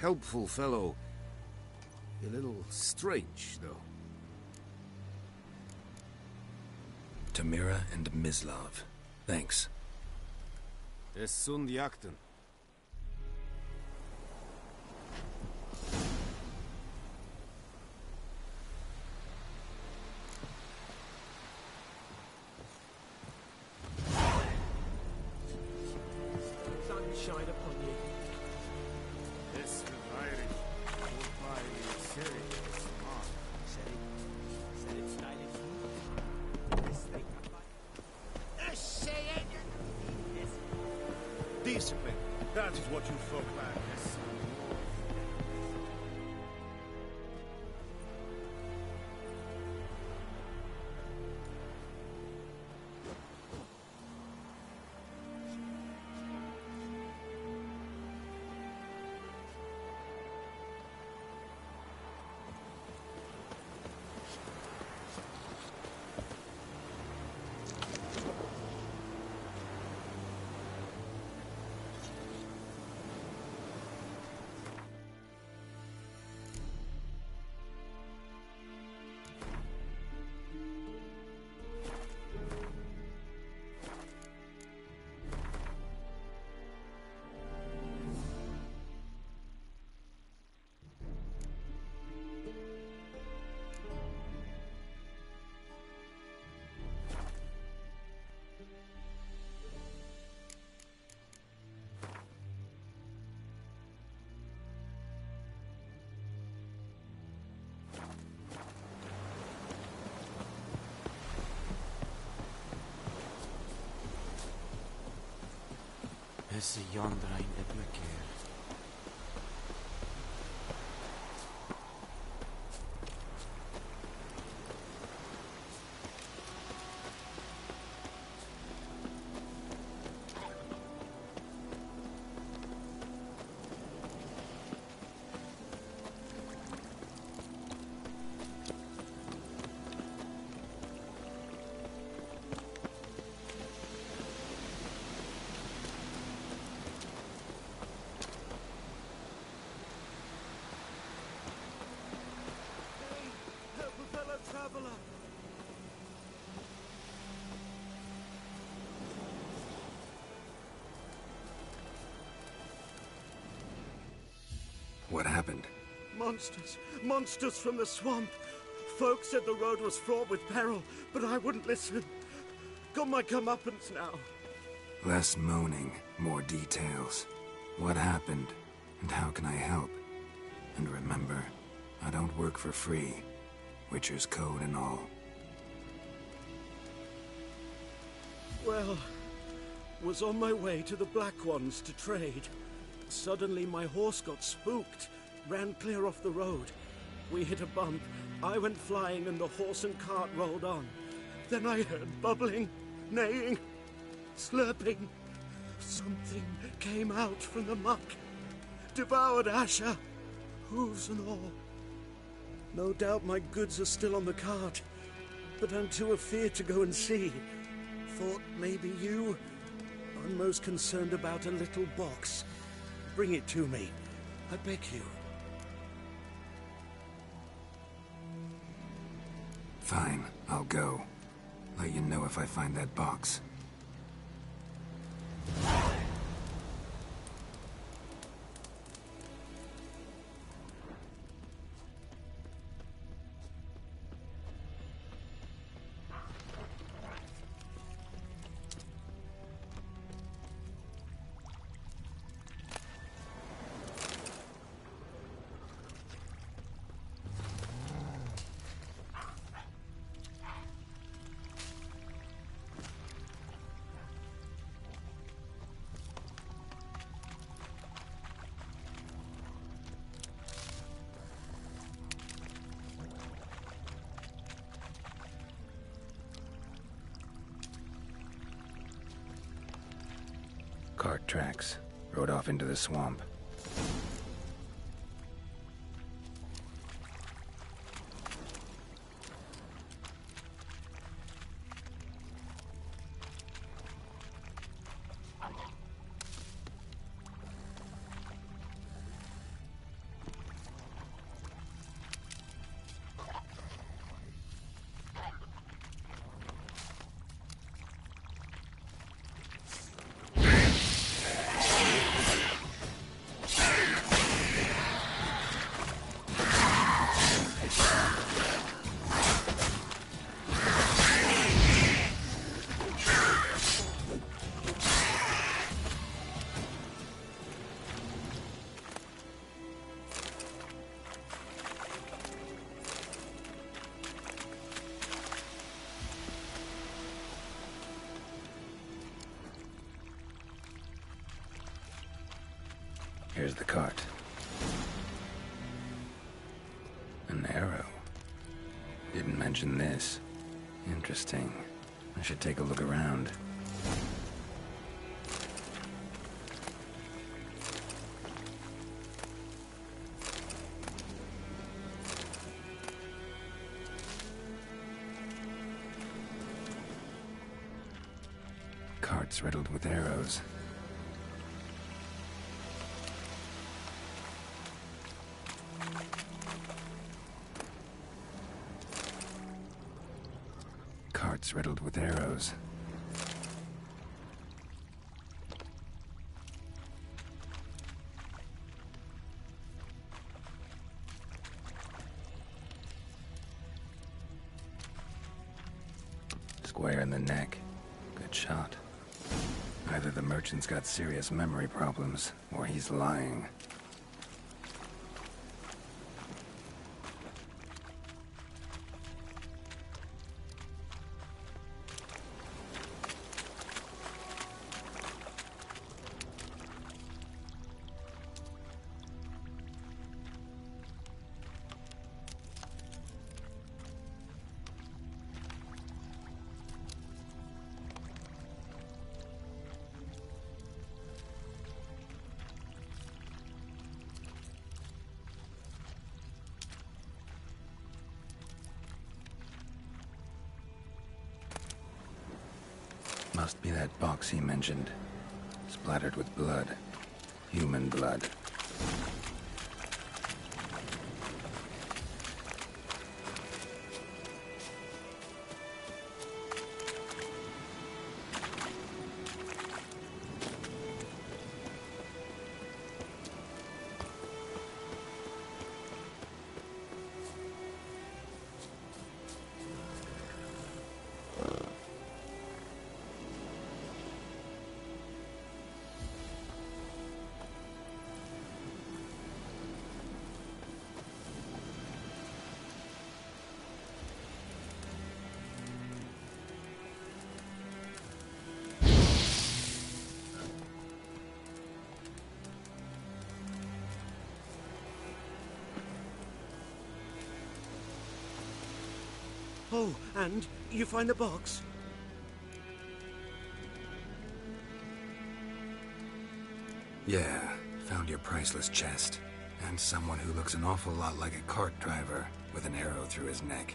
Helpful fellow. A little strange, though. Tamira and Mislav. Thanks. Es sunt jakten. Sunshine upon you. Es Irish. Discipline. That is what you folk lack. Hesse yonder in the black air. What happened? Monsters! Monsters from the swamp! Folks said the road was fraught with peril, but I wouldn't listen. Got my comeuppance now. Less moaning, more details. What happened, and how can I help? And remember, I don't work for free. Witcher's code and all. Well, was on my way to the Black Ones to trade. Suddenly my horse got spooked, ran clear off the road. We hit a bump, I went flying and the horse and cart rolled on. Then I heard bubbling, neighing, slurping. Something came out from the muck, devoured Asher, hooves and all. No doubt my goods are still on the cart, but I'm too afeard to go and see. Thought maybe you. I'm most concerned about a little box. Bring it to me, I beg you. Fine, I'll go. Let you know if I find that box. Cart tracks. Rode off into the swamp. Here's the cart. An arrow. Didn't mention this. Interesting. I should take a look around. Carts riddled with arrows. Carts riddled with arrows. Square in the neck. Good shot. Either the merchant's got serious memory problems, or he's lying. Must be that box he mentioned. Splattered with blood. Human blood. Oh, and you find the box? Yeah, found your priceless chest. And someone who looks an awful lot like a cart driver, with an arrow through his neck.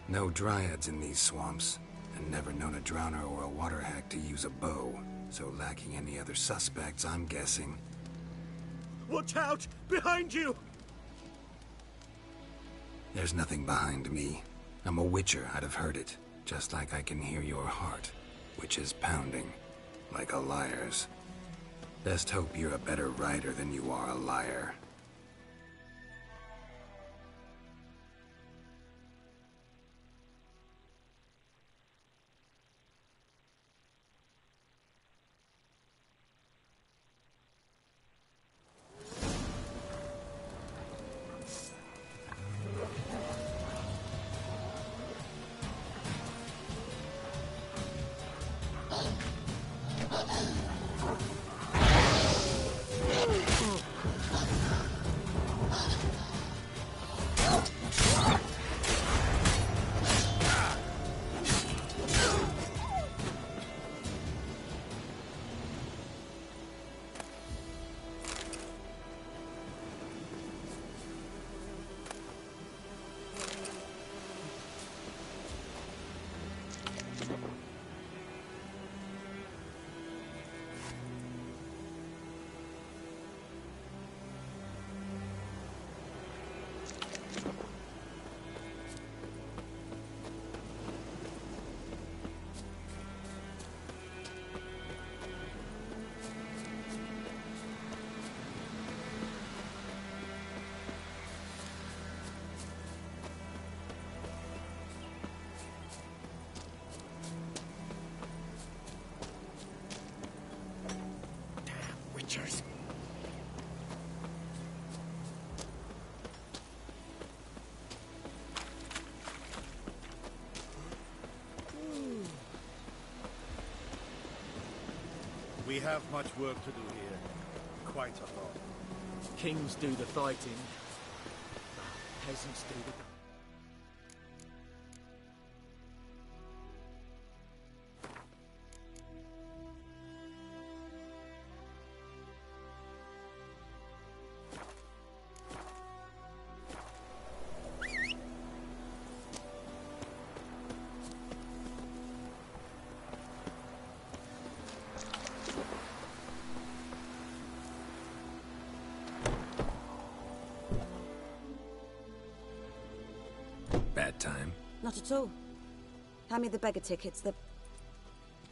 No dryads in these swamps, and never known a drowner or a water hack to use a bow. So lacking any other suspects, I'm guessing. Watch out! Behind you! There's nothing behind me. I'm a witcher, I'd have heard it. Just like I can hear your heart, which is pounding, like a liar's. Best hope you're a better rider than you are a liar. Witchers. We have much work to do here. Quite a lot. Kings do the fighting. Peasants do the... Bad time? Not at all. Hand me the beggar tickets, the...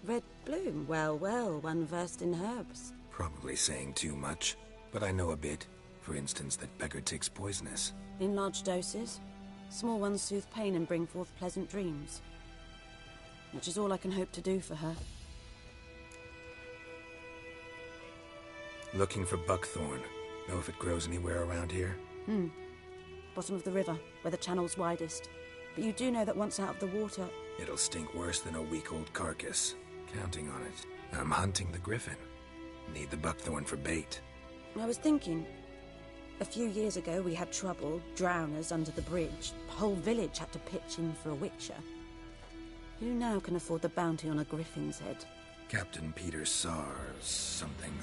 Red bloom. Well, well, one versed in herbs. Probably saying too much, but I know a bit. For instance, that beggar tick's poisonous. In large doses. Small ones soothe pain and bring forth pleasant dreams. Which is all I can hope to do for her. Looking for buckthorn. Know if it grows anywhere around here? Bottom of the river, where the channel's widest. But you do know that once out of the water... It'll stink worse than a week-old carcass. Counting on it. I'm hunting the griffin. Need the buckthorn for bait. I was thinking... A few years ago we had trouble, drowners under the bridge. The whole village had to pitch in for a witcher. Who now can afford the bounty on a griffin's head? Captain Peter Sars, something.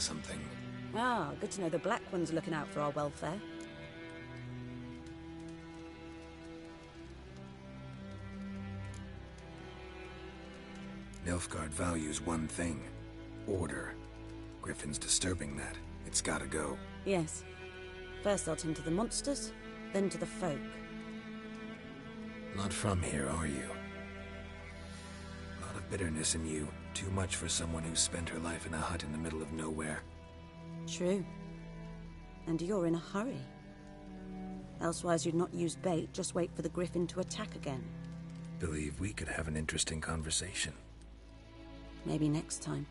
Ah, good to know the Black One's looking out for our welfare. Nilfgaard values one thing. Order. Griffin's disturbing that. It's gotta go. Yes. First they'll tend to the monsters, then to the folk. Not from here, are you? A lot of bitterness in you. Too much for someone who spent her life in a hut in the middle of nowhere. True. And you're in a hurry. Elsewise you'd not use bait, just wait for the griffin to attack again. Believe we could have an interesting conversation. Maybe next time.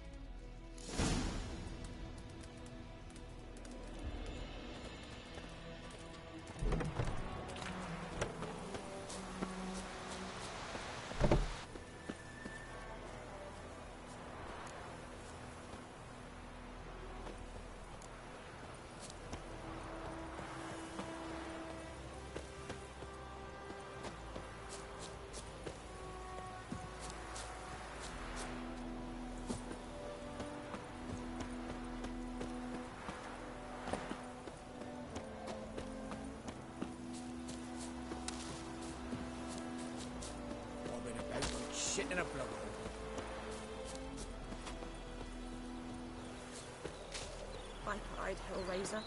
Shit in a blow. Viper-eyed Hellraiser.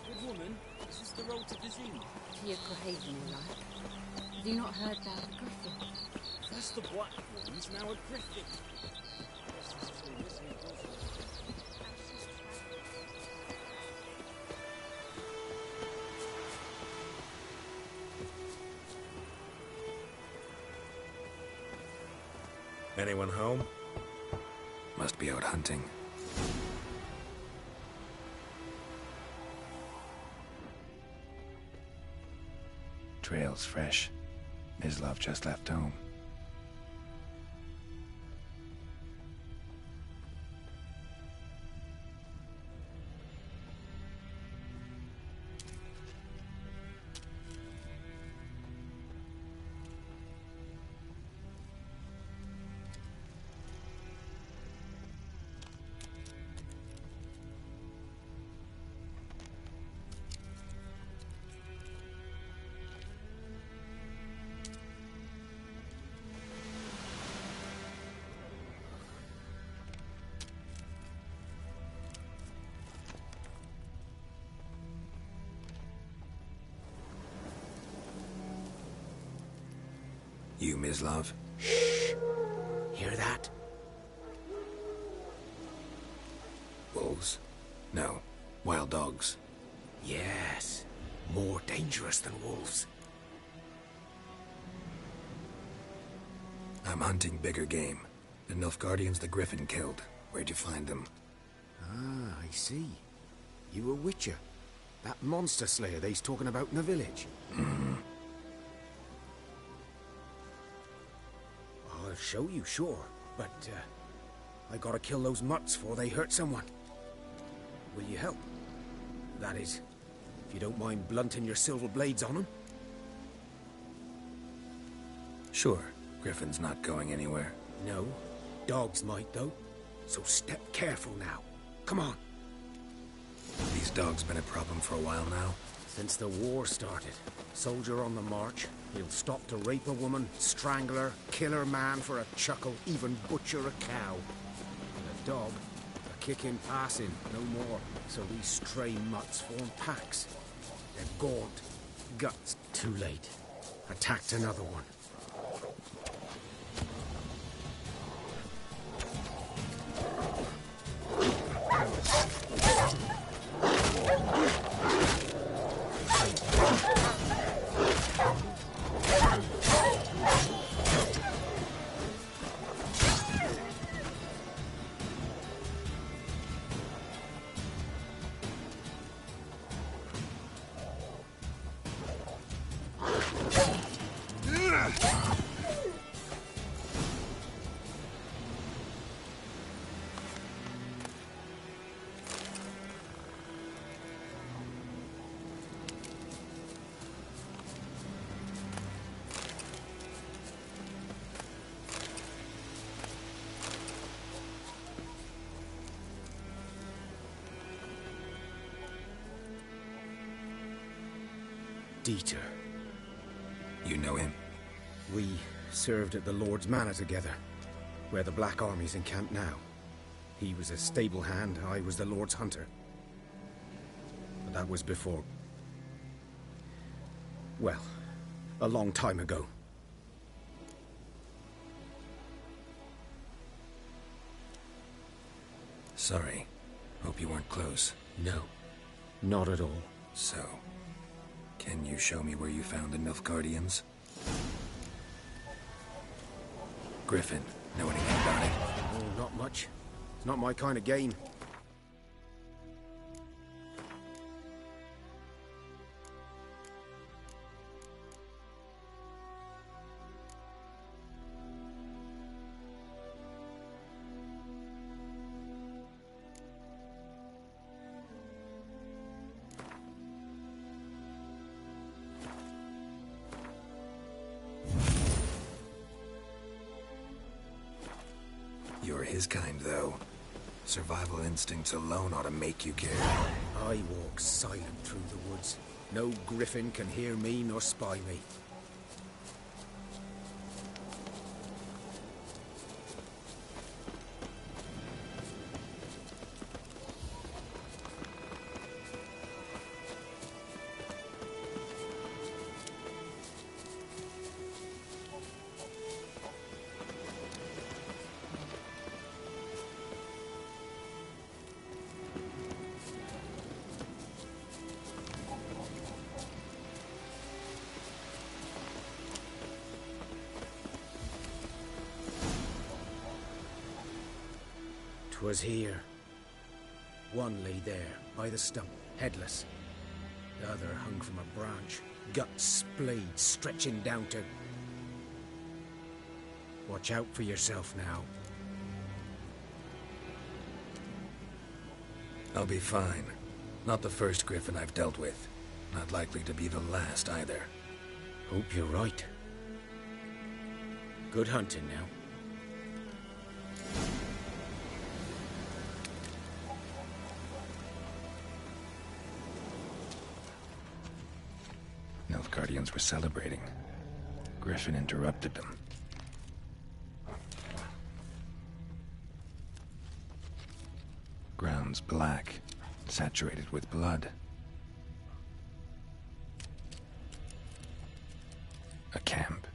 Good woman, is this the road to Vizine? To your Crohaven, you like. Have you not heard about the griffin? That's the black ones, now a griffin. Anyone home? Must be out hunting. Trail's fresh. Mislav just left home. You, Mislav? Shh! Hear that? Wolves? No. Wild dogs. Yes. More dangerous than wolves. I'm hunting bigger game. The Nilfgaardians the Griffin killed. Where'd you find them? Ah, I see. You a witcher. That monster slayer they's talking about in the village. Mm-hmm. I'll show you, sure. But, I gotta kill those mutts before they hurt someone. Will you help? That is, if you don't mind blunting your silver blades on them. Sure. Griffin's not going anywhere. No. Dogs might, though. So step careful now. Come on. These dogs been a problem for a while now? Since the war started. Soldier on the march. He'll stop to rape a woman, strangle her, kill her man for a chuckle, even butcher a cow. And a dog, a kick in passing, no more. So these stray mutts form packs. They're gaunt. Guts. Too late. Attacked another one. Dieter. You know him? We served at the Lord's Manor together, where the Black Army's encamped now. He was a stable hand, I was the Lord's hunter. But that was before... well, a long time ago. Sorry. Hope you weren't close. No, not at all. So, can you show me where you found the Nilfgaardians? Griffin, know anything about it? Oh, not much. It's not my kind of game. You're his kind, though. Survival instincts alone ought to make you care. I walk silent through the woods. No griffin can hear me nor spy me. Was here. One lay there, by the stump, headless. The other hung from a branch, guts splayed, stretching down to... Watch out for yourself now. I'll be fine. Not the first griffin I've dealt with. Not likely to be the last, either. Hope you're right. Good hunting now. Nilfgaardians were celebrating. Griffin interrupted them. Ground's black, saturated with blood. A camp.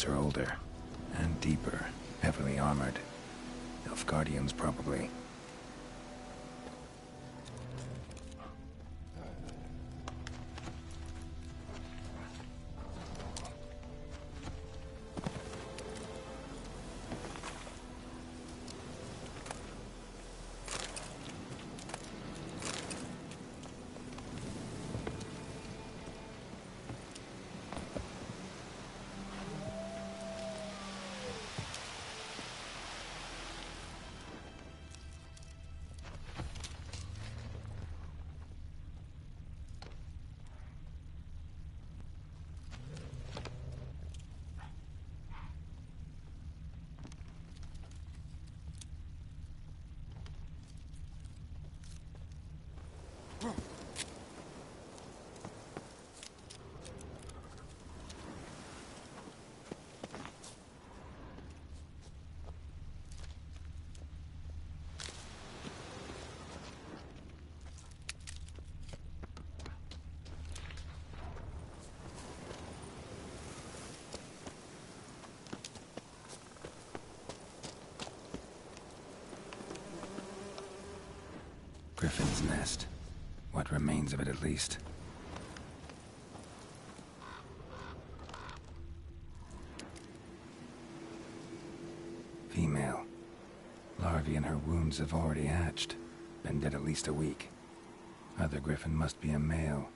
Are older and deeper, heavily armored. Nilfgaardians, probably. Griffin's nest. What remains of it, at least. Female. Larvae in her wounds have already hatched. Been dead at least a week. Other griffin must be a male.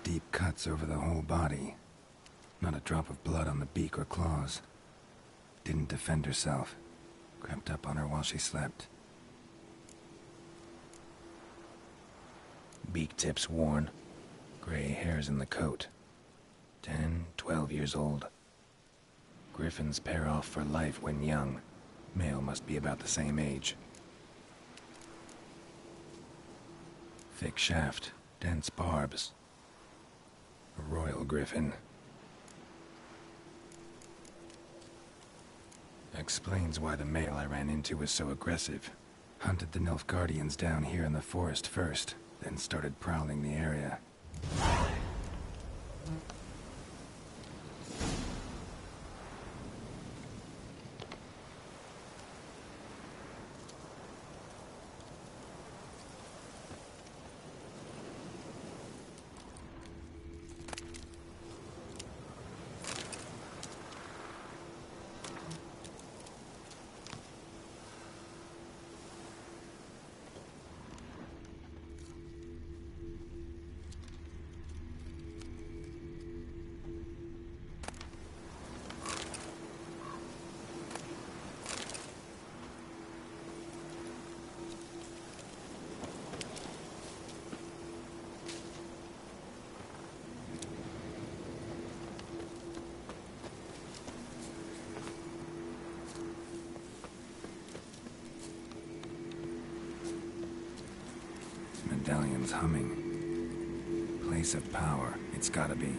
Deep cuts over the whole body. Not a drop of blood on the beak or claws. Didn't defend herself. Crept up on her while she slept. Beak tips worn. Gray hairs in the coat. 10, 12 years old. Griffins pair off for life when young. Male must be about the same age. Thick shaft, dense barbs. A royal griffin. Explains why the male I ran into was so aggressive. Hunted the Nilfgaardians down here in the forest first, then started prowling the area. Medallion's humming. Place of power, it's gotta be.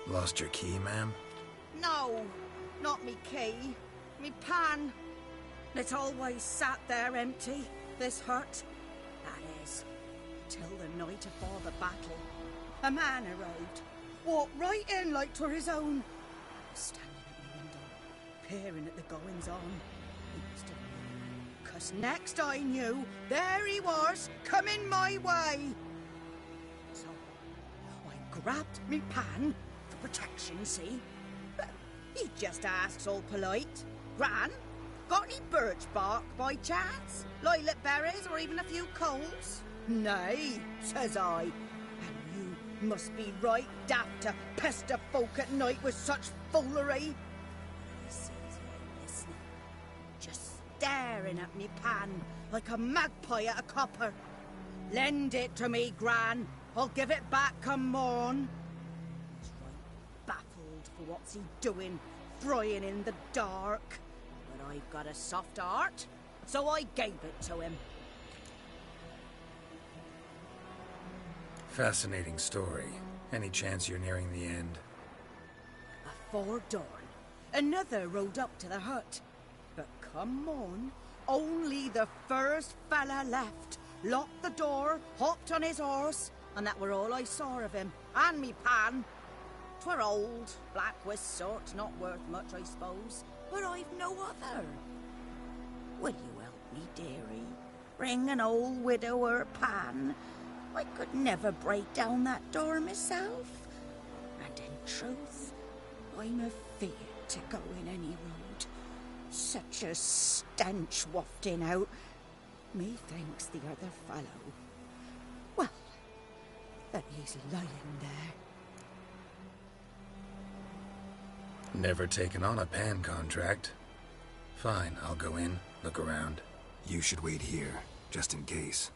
Lost your key, ma'am? No, not me key. Me pan. It's always sat there empty, this hut. That is, till the night afore the battle. A man arrived, walked right in like 'twere his own. Standing at the window, peering at the goings-on. He must have known, 'cause next I knew, there he was, coming my way. So, I grabbed me pan, for protection, see? But he just asks all polite, Gran, got any birch bark by chance? Lilac berries or even a few coals? Nay, says I. And you must be right daft to pester folk at night with such foolery. He sees me listening, just staring at me pan like a magpie at a copper. Lend it to me, Gran. I'll give it back come morn. He's right baffled for what's he doing, frying in the dark. But I've got a soft heart, so I gave it to him. Fascinating story. Any chance you're nearing the end? Afore dawn, another rode up to the hut. But come on, only the first fella left. Locked the door, hopped on his horse, and that were all I saw of him. And me pan. 'Twere old, black with sort, not worth much, I suppose. But I've no other. Will you help me, dearie? Bring an old widower pan. I could never break down that door myself. And in truth, I'm afeard to go in any road. Such a stench wafting out. Methinks the other fellow, well, that he's lying there. Never taken on a pan contract. Fine, I'll go in, look around. You should wait here, just in case.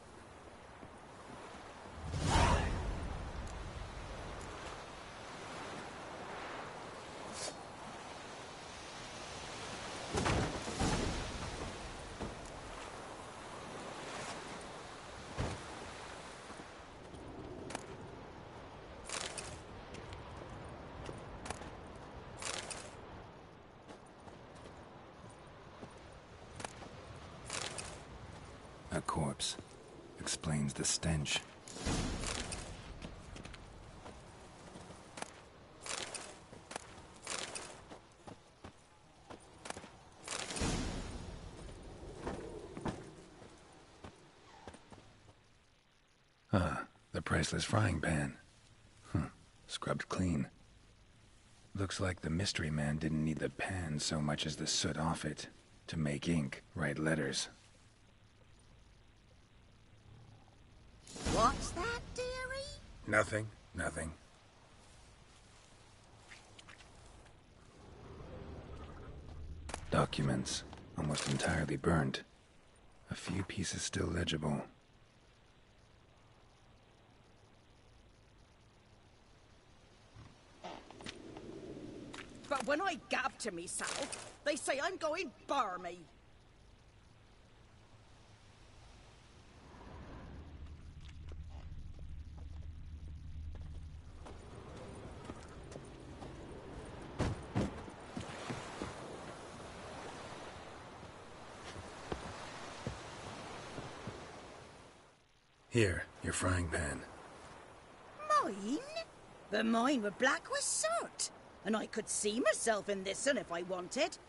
A corpse. Explains the stench. The priceless frying pan. Scrubbed clean. Looks like the mystery man didn't need the pan so much as the soot off it to make ink, write letters. What's that, dearie? Nothing. Documents, almost entirely burnt. A few pieces still legible. But when I gab to myself, they say I'm going barmy. Here, your frying pan. Mine? But mine were black with soot. And I could see myself in this one if I wanted.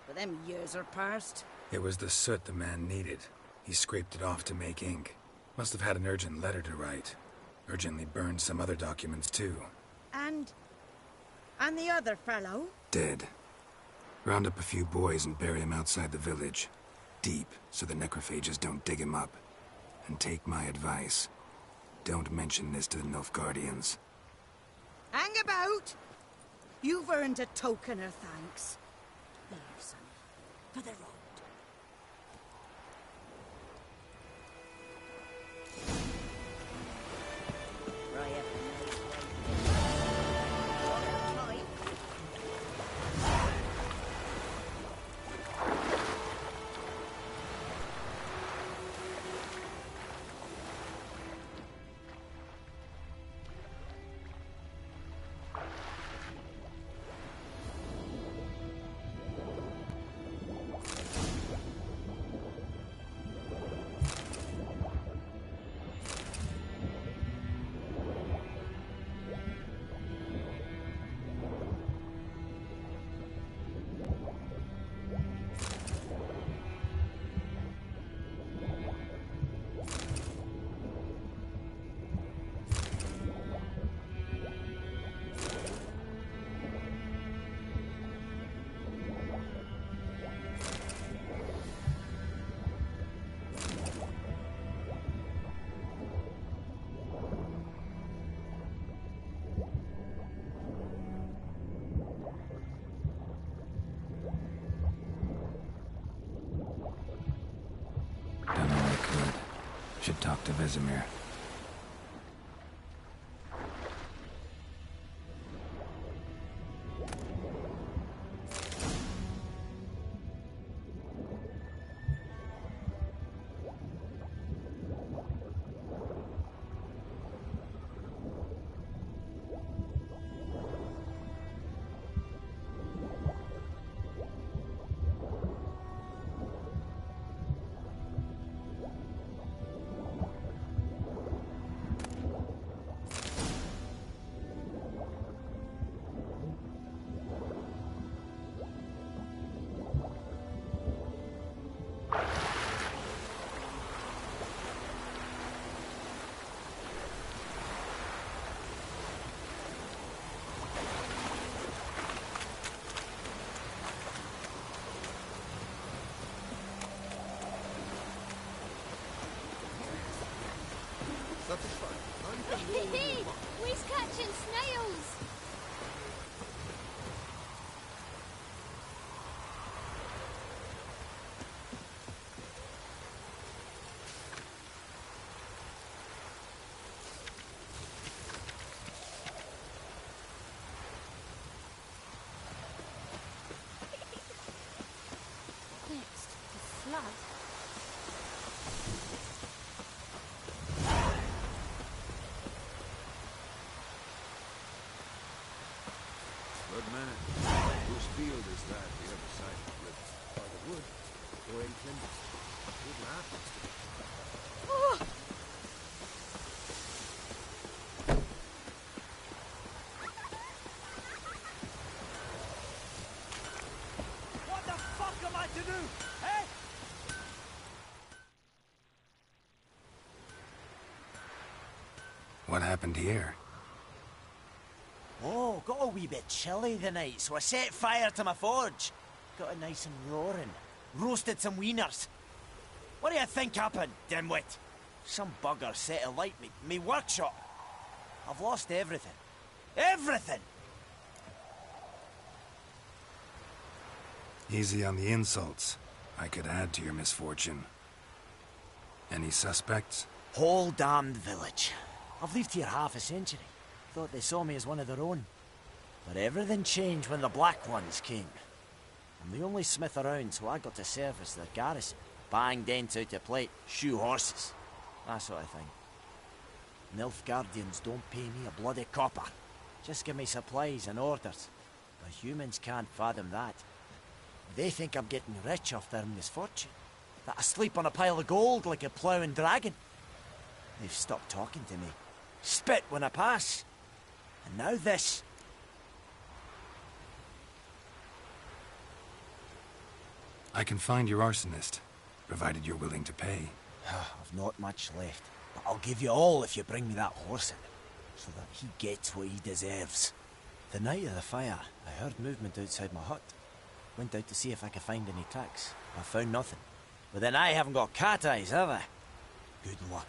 But them years are past. It was the soot the man needed. He scraped it off to make ink. Must have had an urgent letter to write. Urgently burned some other documents too. And the other fellow? Dead. Round up a few boys and bury him outside the village. Deep, so the necrophages don't dig him up. And take my advice. Don't mention this to the Nilfgaardians. Hang about! You've earned a token of thanks. There, sonny, for the road. Right up the nose. Should talk to Vesemir. blood. Good man. Whose field is that, the other side of the river? By the wood. Or in Plymouth. Good lad, Mr. Oh! What the fuck am I to do? Eh? What happened here? Oh, got a wee bit chilly the night, so I set fire to my forge. Got it nice and roaring. Roasted some wieners. What do you think happened, dimwit? Some bugger set alight me workshop. I've lost everything. Everything! Easy on the insults. I could add to your misfortune. Any suspects? Whole damned village. I've lived here half a century. Thought they saw me as one of their own. But everything changed when the Black Ones came. I'm the only smith around, so I got to service their garrison. Bang dents out of plate, shoe horses. That sort of thing. Nilfgaardians don't pay me a bloody copper. Just give me supplies and orders. But humans can't fathom that. They think I'm getting rich off their misfortune. That I sleep on a pile of gold like a ploughing dragon. They've stopped talking to me. Spit when I pass. And now this. I can find your arsonist, provided you're willing to pay. I've not much left, but I'll give you all if you bring me that horse in, so that he gets what he deserves. The night of the fire, I heard movement outside my hut. Went out to see if I could find any tracks. I found nothing. But then I haven't got cat eyes, have I? Good luck.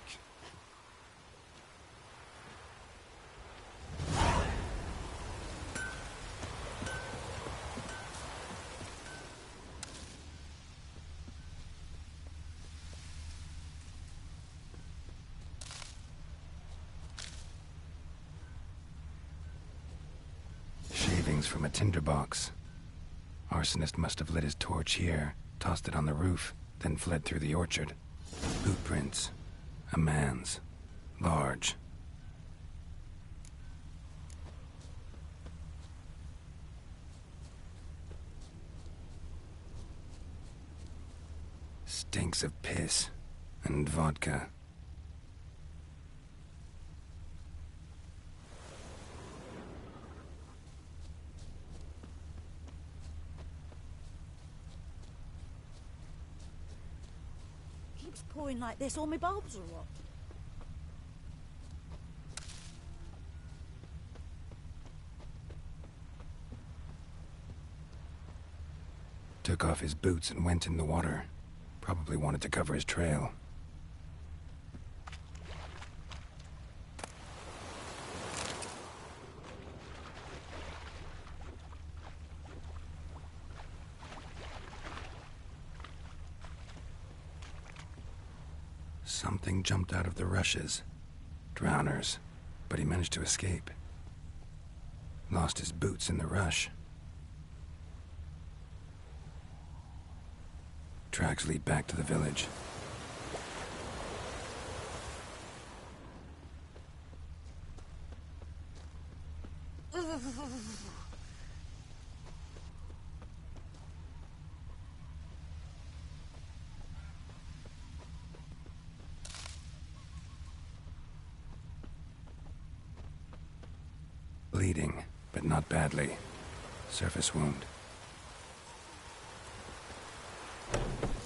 Shavings from a tinderbox. Arsonist must have lit his torch here, tossed it on the roof, then fled through the orchard. Boot prints. A man's. Large. Stinks of piss and vodka. Keeps pouring like this, all my bulbs are what? Took off his boots and went in the water. Probably wanted to cover his trail. Something jumped out of the rushes. Drowners. But he managed to escape. Lost his boots in the rush. Tracks lead back to the village. Bleeding, but not badly. Surface wound.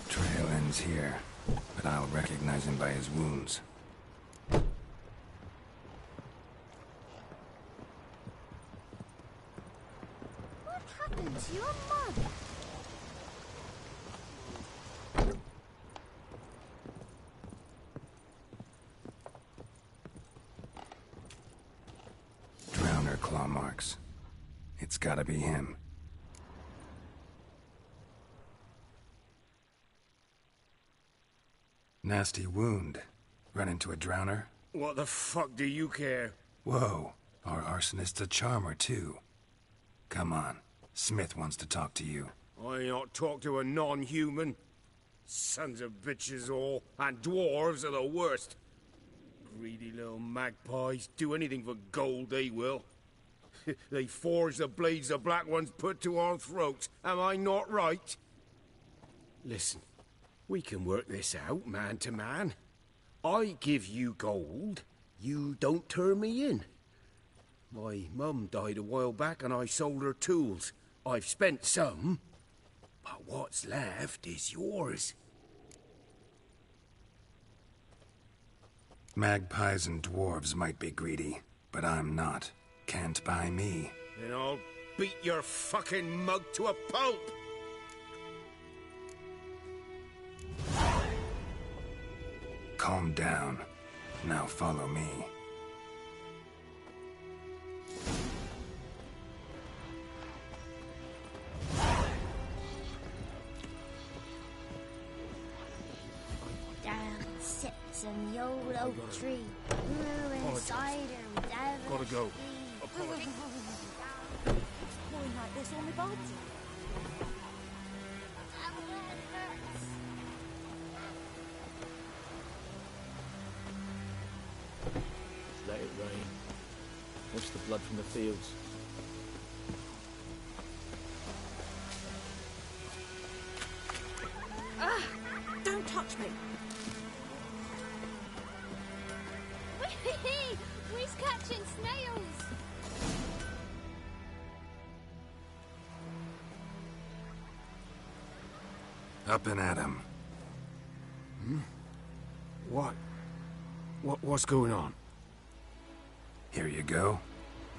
Trail ends here, but I'll recognize him by his wounds. What happened to your mug? Drowner claw marks. It's gotta be him. Nasty wound. Run into a drowner? What the fuck do you care? Whoa, our arsonist's a charmer too. Come on, Smith wants to talk to you. I not talk to a non-human. Sons of bitches all, and dwarves are the worst. Greedy little magpies, do anything for gold, they will. They forge the blades the Black Ones put to our throats, am I not right? Listen, we can work this out, man to man. I give you gold, you don't turn me in. My mum died a while back and I sold her tools. I've spent some, but what's left is yours. Magpies and dwarves might be greedy, but I'm not. Can't buy me. Then I'll beat your fucking mug to a pulp! Calm down. Now follow me. Down sits in the old oak tree, brewing cider with Gotta go. Pouring like this on my body. Let it rain. Wash the blood from the fields. Ah! Don't touch me! We's catching snails! Up and at 'em. What's going on? Here you go.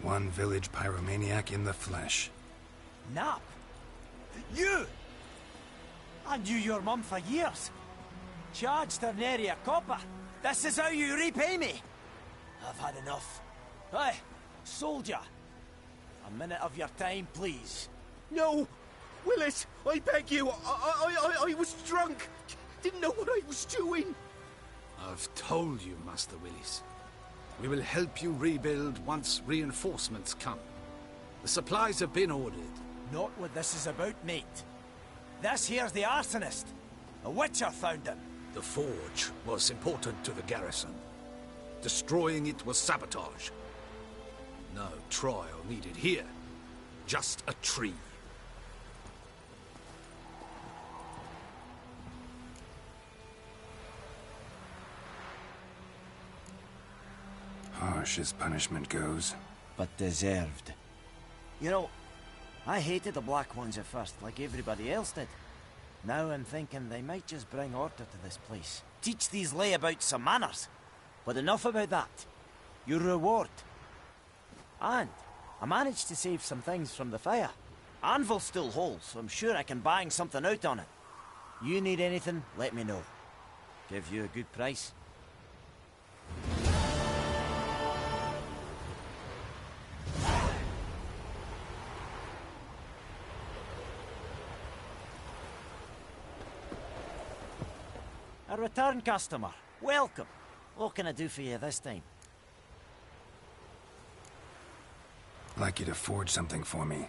One village pyromaniac in the flesh. Nap? You! I knew your mum for years. Charged her nary a copper. This is how you repay me. I've had enough. Hey, soldier. A minute of your time, please. No! Willis, I beg you, I was drunk. Didn't know what I was doing. I've told you, Master Willis. We will help you rebuild once reinforcements come. The supplies have been ordered. Not what this is about, mate. This here's the arsonist. A witcher found him. The forge was important to the garrison. Destroying it was sabotage. No trial needed here. Just a tree. Harsh as punishment goes. But deserved. You know, I hated the Black Ones at first, like everybody else did. Now I'm thinking they might just bring order to this place. Teach these layabouts some manners. But enough about that. Your reward. And I managed to save some things from the fire. Anvil's still whole, so I'm sure I can bang something out on it. You need anything, let me know. Give you a good price. A return customer. Welcome. What can I do for you this time? I'd like you to forge something for me.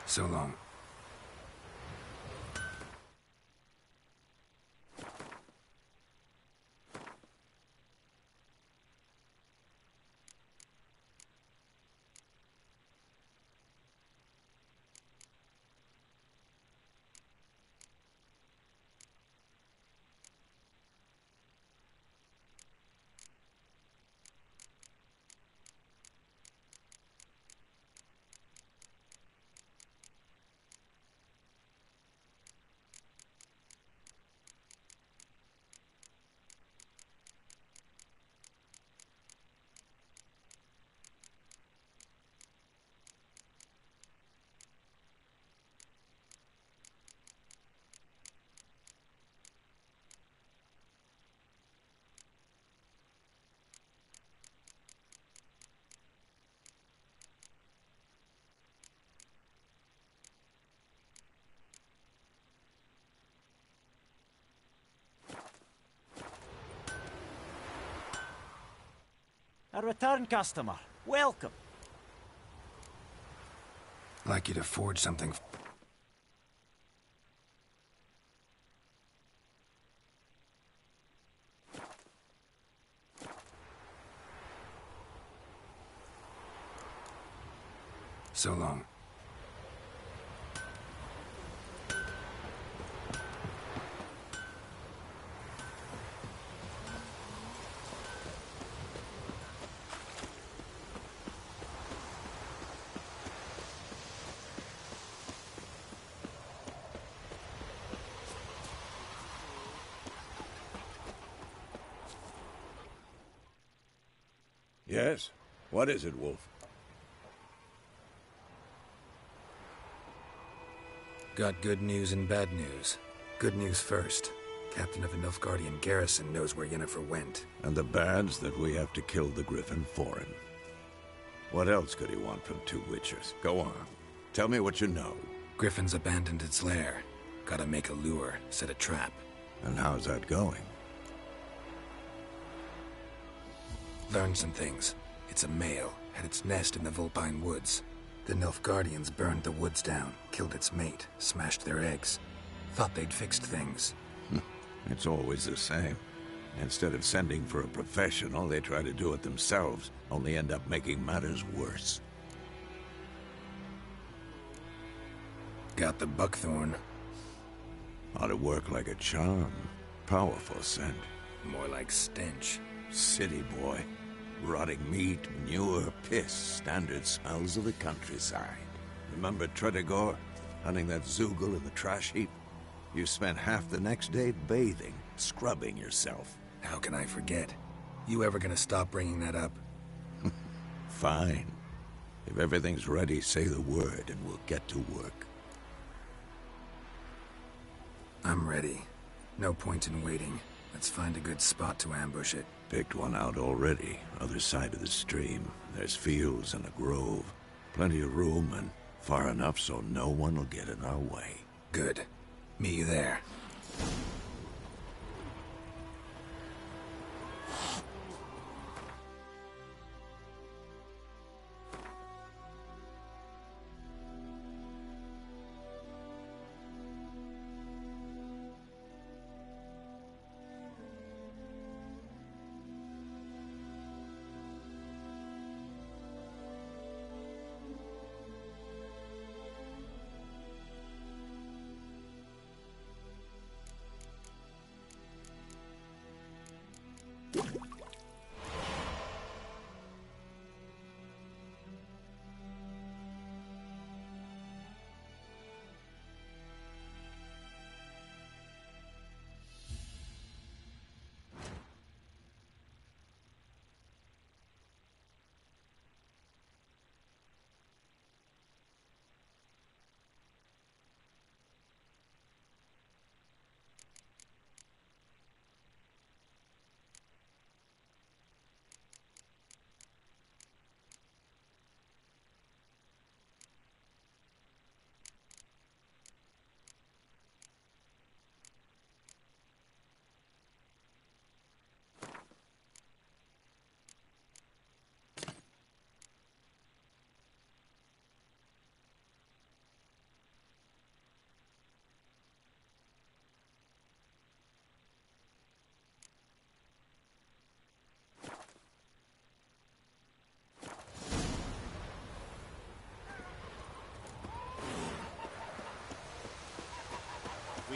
So long. A return customer. Welcome. Like you to forge something. So long. Yes? What is it, Wolf? Got good news and bad news. Good news first. Captain of the Nilfgaardian garrison knows where Yennefer went. And the bad's that we have to kill the Griffin for him. What else could he want from two witchers? Go on. Tell me what you know. Griffin's abandoned its lair. Gotta make a lure, set a trap. And how's that going? Learned some things. It's a male, had its nest in the Vulpine Woods. The Nilfgaardians burned the woods down, killed its mate, smashed their eggs. Thought they'd fixed things. It's always the same. Instead of sending for a professional, they try to do it themselves, only end up making matters worse. Got the buckthorn. Ought to work like a charm. Powerful scent. More like stench. City boy. Rotting meat, manure, piss, standard smells of the countryside. Remember Tredegor? Hunting that Zoogle in the trash heap? You spent half the next day bathing, scrubbing yourself. How can I forget? You ever gonna stop bringing that up? Fine. If everything's ready, say the word and we'll get to work. I'm ready. No point in waiting. Let's find a good spot to ambush it. Picked one out already, other side of the stream. There's fields and a grove. Plenty of room and far enough so no one will get in our way. Good. Meet you there.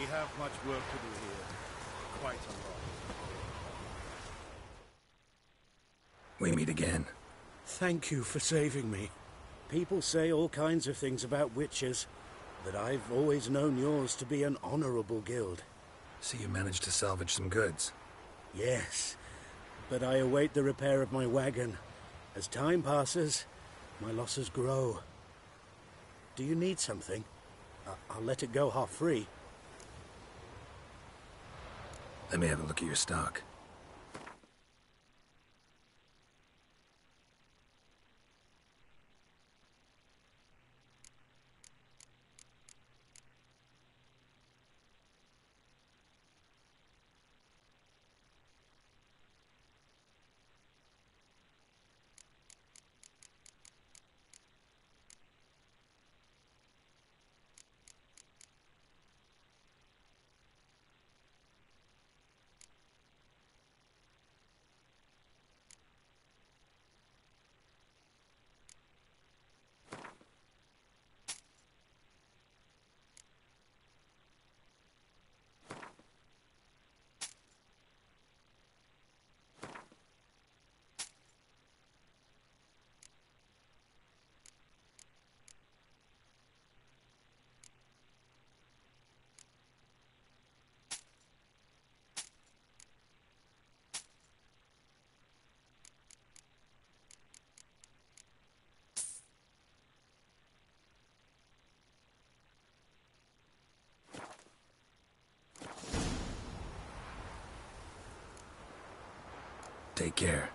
We have much work to do here. Quite a lot. We meet again. Thank you for saving me. People say all kinds of things about witches, but I've always known yours to be an honorable guild. So you managed to salvage some goods? Yes, but I await the repair of my wagon. As time passes, my losses grow. Do you need something? I'll let it go half-free. Let me have a look at your stock. Take care.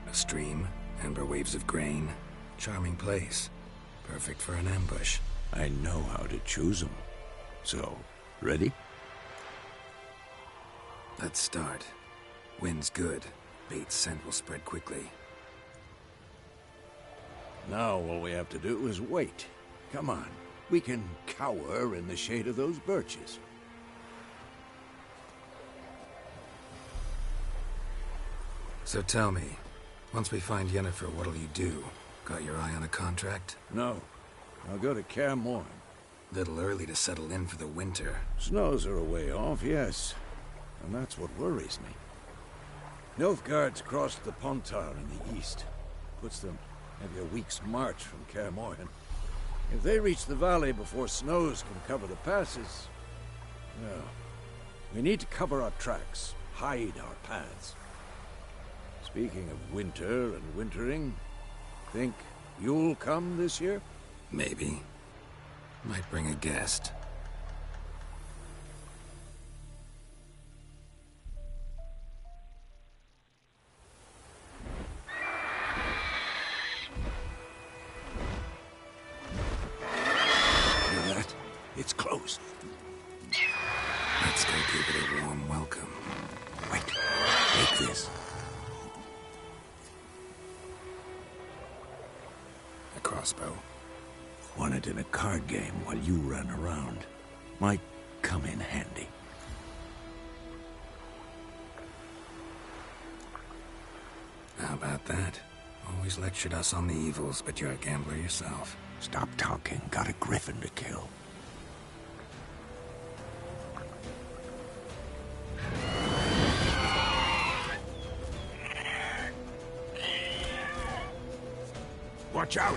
A stream, amber waves of grain, charming place. Perfect for an ambush. I know how to choose them. So, ready? Let's start. Wind's good. Bait's scent will spread quickly. Now all we have to do is wait. Come on. We can cower in the shade of those birches. So tell me, once we find Yennefer, what'll you do? Got your eye on a contract? No. I'll go to Kaer Morhen. Little early to settle in for the winter. Snows are a way off, yes. And that's what worries me. Nilfgaard's crossed the Pontar in the east. Puts them maybe a week's march from Kaer Morhen. If they reach the valley before snows can cover the passes... well, we need to cover our tracks, hide our paths. Speaking of winter and wintering, think you'll come this year? Maybe. Might bring a guest. Hear that? It's close. Let's go give it a warm welcome. Wait, take this. A crossbow. Won it in a card game while you ran around. Might come in handy. How about that? Always lectured us on the evils, but you're a gambler yourself. Stop talking. Got a griffin to kill. Watch out!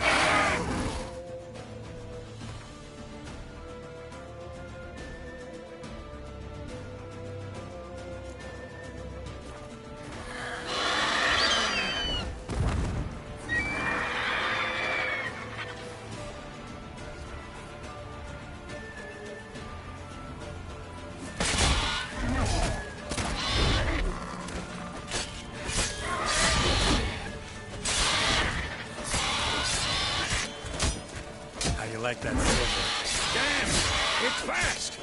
like that silver. Damn! It's fast!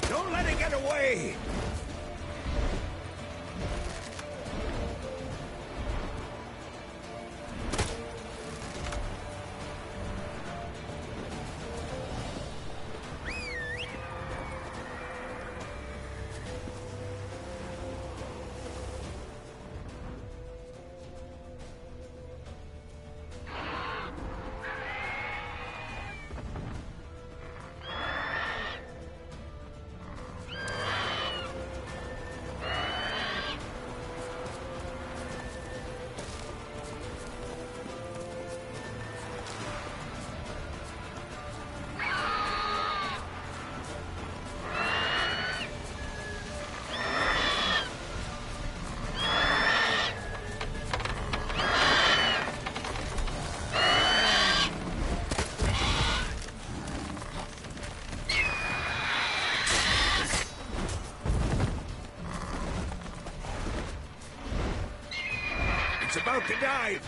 Don't let it get away! It's about to dive!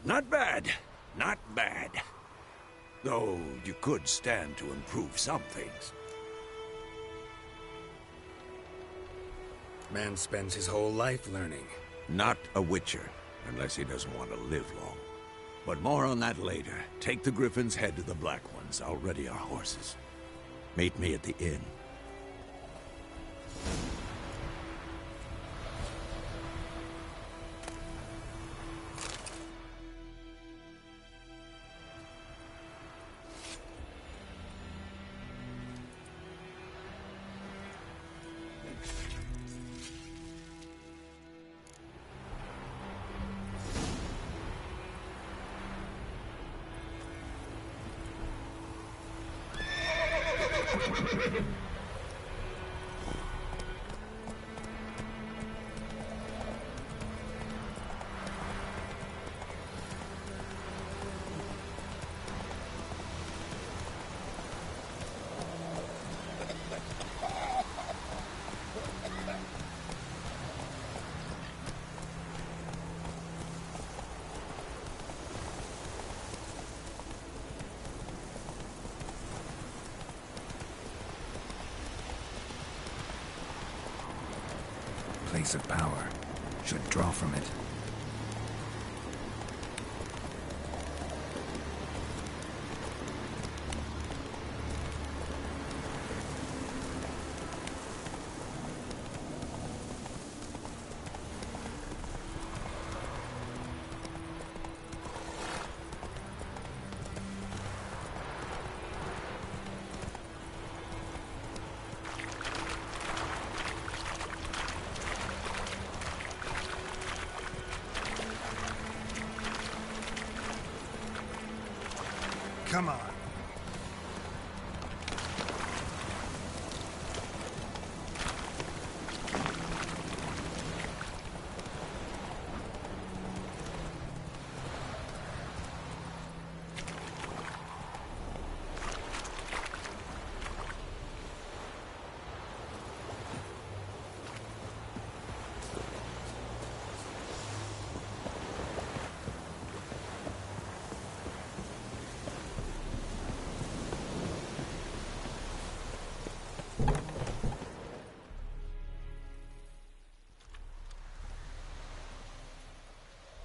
Not bad. Not bad. Though you could stand to improve some things. Man spends his whole life learning. Not a witcher, unless he doesn't want to live long. But more on that later. Take the Griffin's head to the Black Ones. I'll ready our horses. Meet me at the inn. Place of power. Should draw from it. Come on.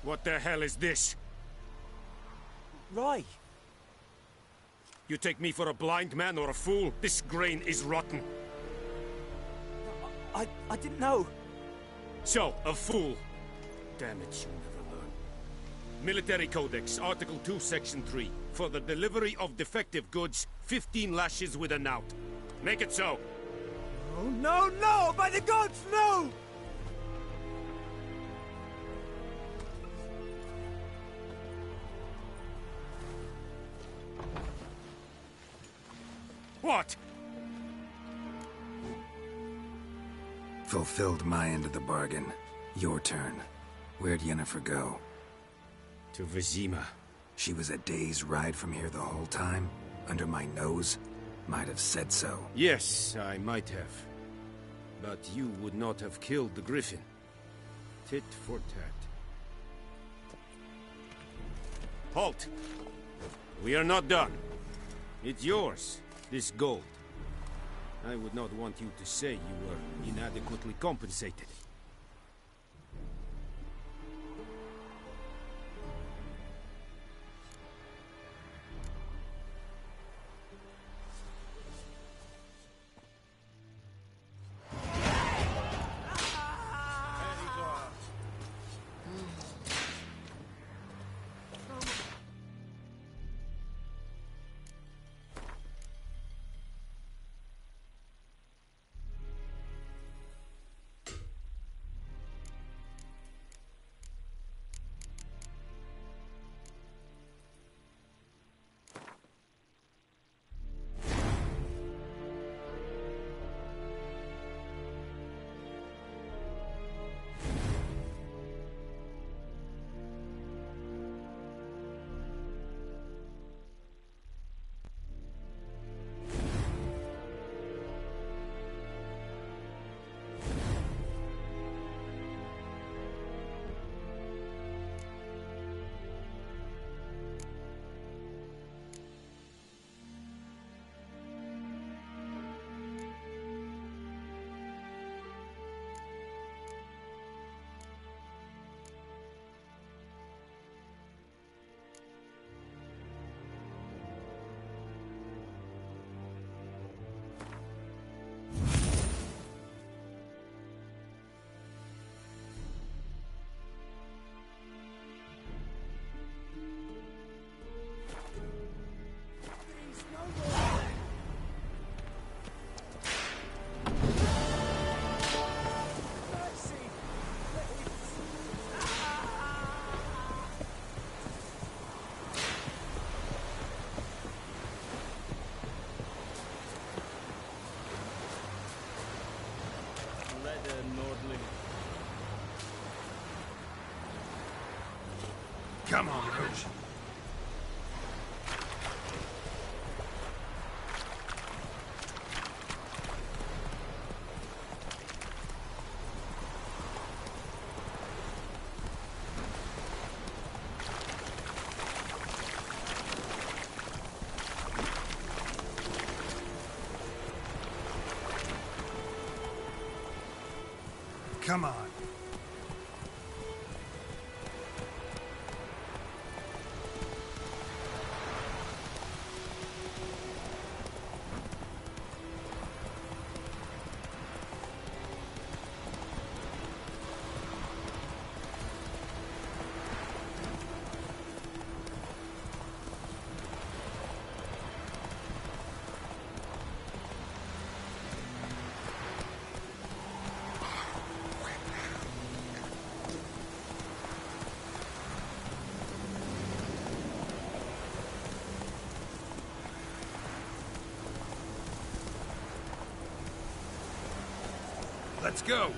What the hell is this? Roy! You take me for a blind man or a fool? This grain is rotten. I didn't know. So, a fool. Damn it, you'll never learn. Military Codex, Article 2, Section 3. For the delivery of defective goods, 15 lashes with a knout. Make it so. Oh, no, no! By the gods, no! What? Fulfilled my end of the bargain. Your turn. Where'd Yennefer go? To Vizima. She was a day's ride from here the whole time? Under my nose? Might have said so. Yes, I might have. But you would not have killed the griffin. Tit for tat. Halt! We are not done. It's yours, this gold. I would not want you to say you were inadequately compensated. Come on, Roach. Come on. Let's go!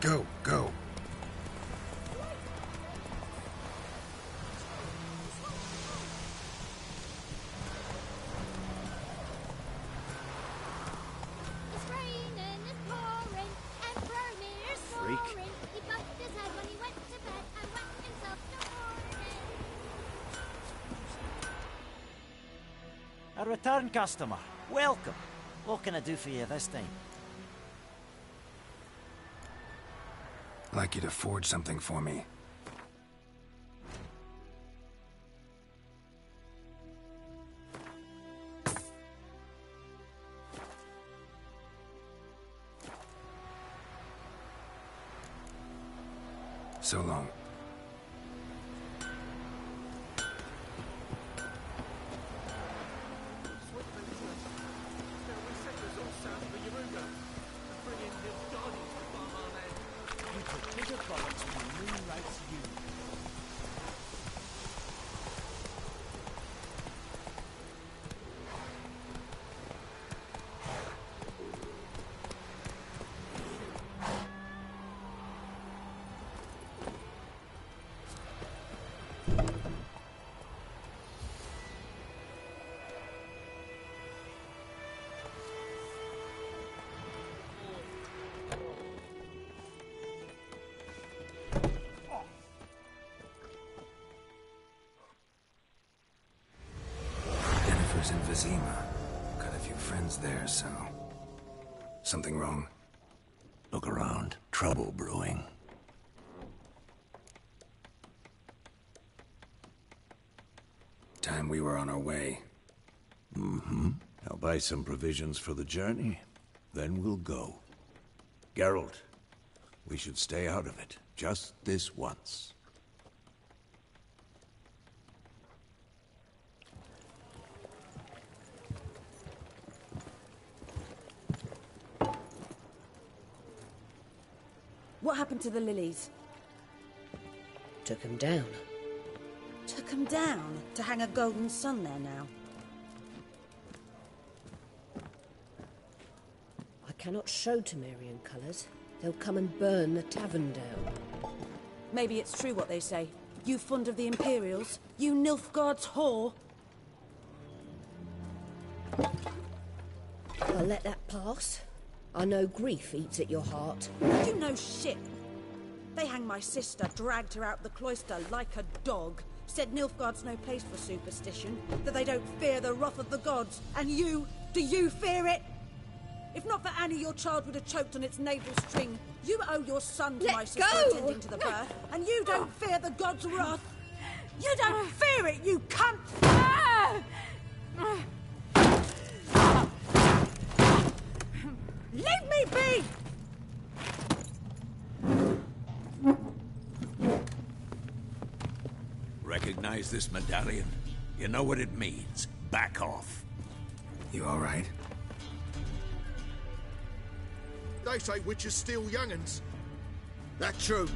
Go, go. It's raining, it's pouring, and Bromir's snoring. He bumped his head when he went to bed and wet himself till morning. A return customer. Welcome. What can I do for you this time? I'd like you to forge something for me. So long. In Vizima. Got a few friends there, so... Something wrong? Look around. Trouble brewing. Time we were on our way. Mm-hmm. I'll buy some provisions for the journey. Then we'll go. Geralt, we should stay out of it. Just this once. What happened to the lilies? Took him down. Took them down to hang a golden sun there now. I cannot show Temerian colours. They'll come and burn the tavern down. Maybe it's true what they say. You fond of the Imperials? You Nilfgaard's whore? I'll let that pass. I know grief eats at your heart. You know shit. They hanged my sister, dragged her out the cloister like a dog. Said Nilfgaard's no place for superstition, that they don't fear the wrath of the gods. And you, do you fear it? If not for Annie, your child would have choked on its navel string. You owe your son to my sister attending to the birth, and you don't fear the gods' wrath. You don't fear it, you cunt! Leave me be! Recognize this medallion? You know what it means. Back off. You all right? They say witches steal young'uns. That true?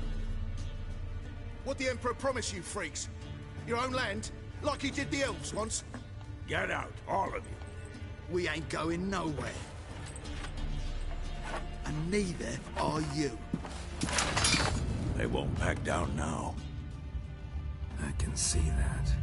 What the Emperor promised you freaks? Your own land? Like he did the elves once? Get out, all of you. We ain't going nowhere. And neither are you. They won't back down now. I can see that.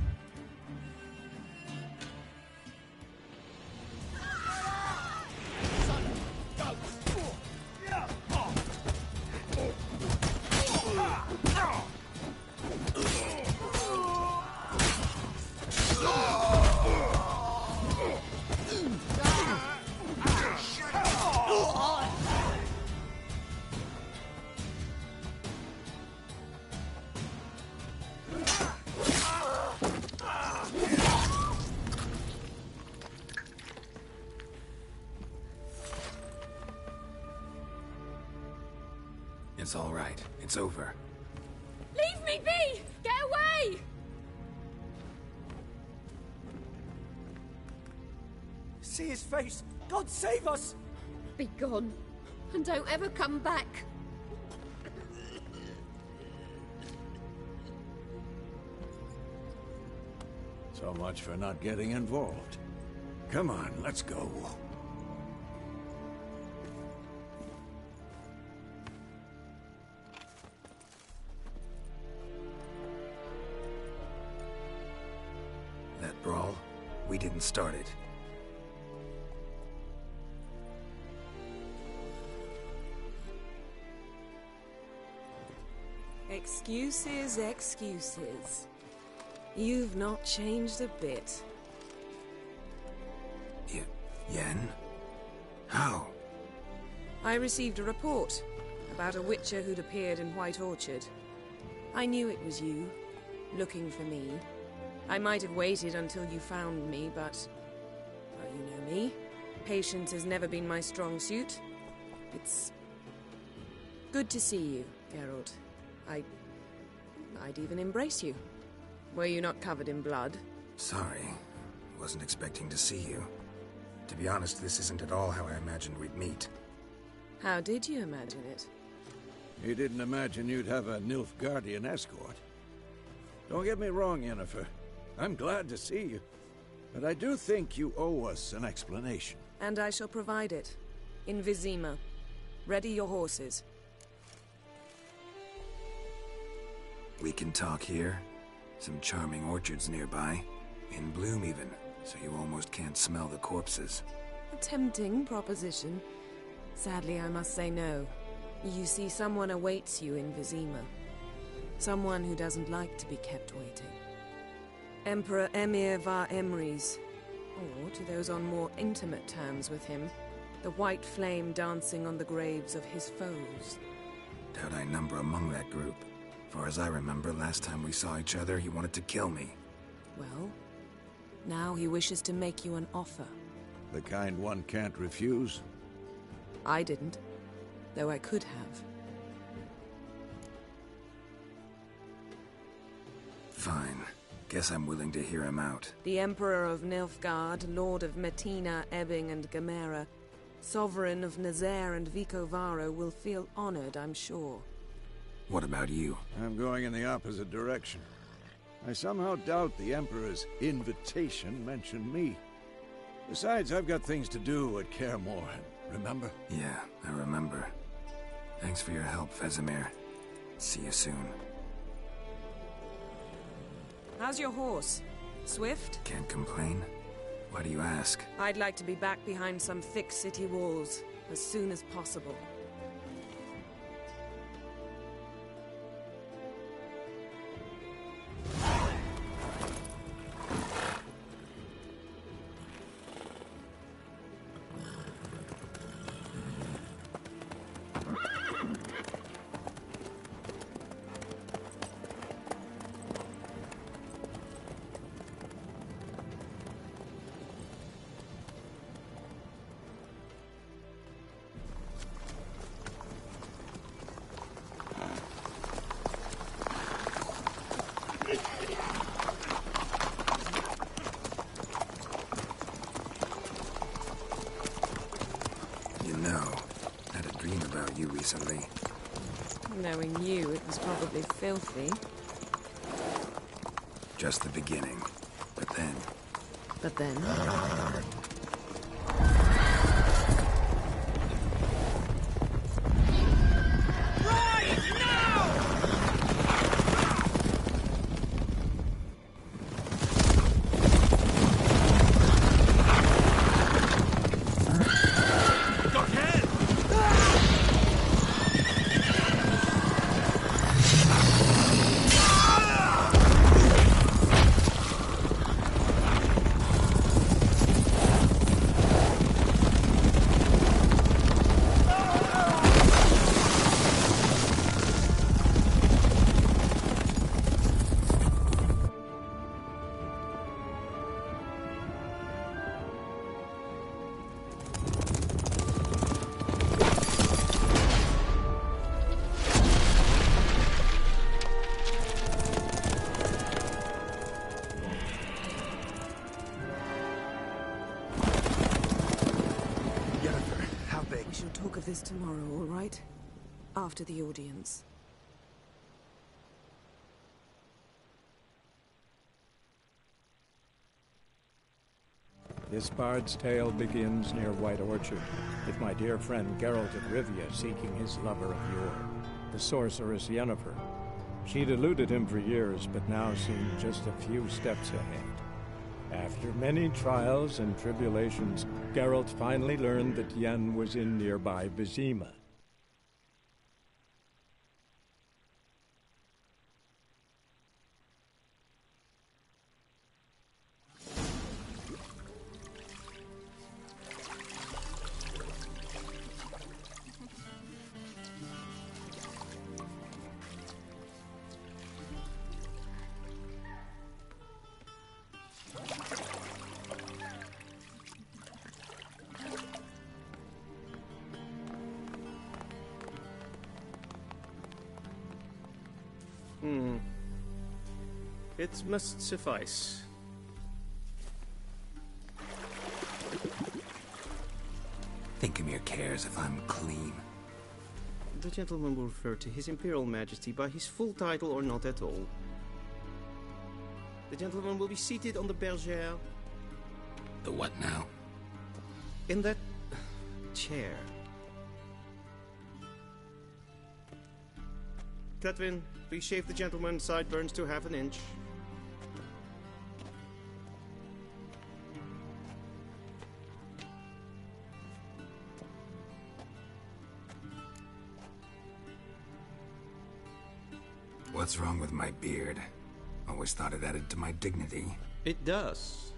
It's all right. It's over. Leave me be! Get away! See his face! God save us! Be gone, and don't ever come back. So much for not getting involved. Come on, let's go. That brawl, we didn't start it. Excuses, excuses. You've not changed a bit. Yen? How? I received a report about a witcher who'd appeared in White Orchard. I knew it was you, looking for me. I might have waited until you found me, but... well, you know me. Patience has never been my strong suit. It's... good to see you, Geralt. I I'd even embrace you. Were you not covered in blood? Sorry. Wasn't expecting to see you. To be honest, this isn't at all how I imagined we'd meet. How did you imagine it? You didn't imagine you'd have a Nilfgaardian escort. Don't get me wrong, Yennefer. I'm glad to see you. But I do think you owe us an explanation. And I shall provide it. In Vizima. Ready your horses. We can talk here. Some charming orchards nearby. In bloom even, so you almost can't smell the corpses. A tempting proposition. Sadly, I must say no. You see, someone awaits you in Vizima. Someone who doesn't like to be kept waiting. Emperor Emir var Emrys. Or, to those on more intimate terms with him, the white flame dancing on the graves of his foes. Doubt I number among that group. For as I remember, last time we saw each other, he wanted to kill me. Well, now he wishes to make you an offer. The kind one can't refuse? I didn't, though I could have. Fine. Guess I'm willing to hear him out. The Emperor of Nilfgaard, Lord of Metina, Ebbing and Gamera, Sovereign of Nazaire and Vicovaro will feel honored, I'm sure. What about you? I'm going in the opposite direction. I somehow doubt the Emperor's invitation mentioned me. Besides, I've got things to do at Kaer Morhen, remember? Yeah, I remember. Thanks for your help, Vesemir. See you soon. How's your horse? Swift? Can't complain. Why do you ask? I'd like to be back behind some thick city walls as soon as possible. Recently. Knowing you, it was probably filthy. Just the beginning. But then... But then... This tomorrow, all right? After the audience. This bard's tale begins near White Orchard, with my dear friend Geralt of Rivia seeking his lover of yore, the sorceress Yennefer. She'd eluded him for years, but now seemed just a few steps ahead. After many trials and tribulations, Geralt finally learned that Yen was in nearby Vizima. It must suffice. Thinkemere cares if I'm clean. The gentleman will refer to His Imperial Majesty by his full title or not at all. The gentleman will be seated on the bergère. The what now? In that chair. Cletwin, please shave the gentleman's sideburns to half an inch. What's wrong with my beard? Always thought it added to my dignity. It does.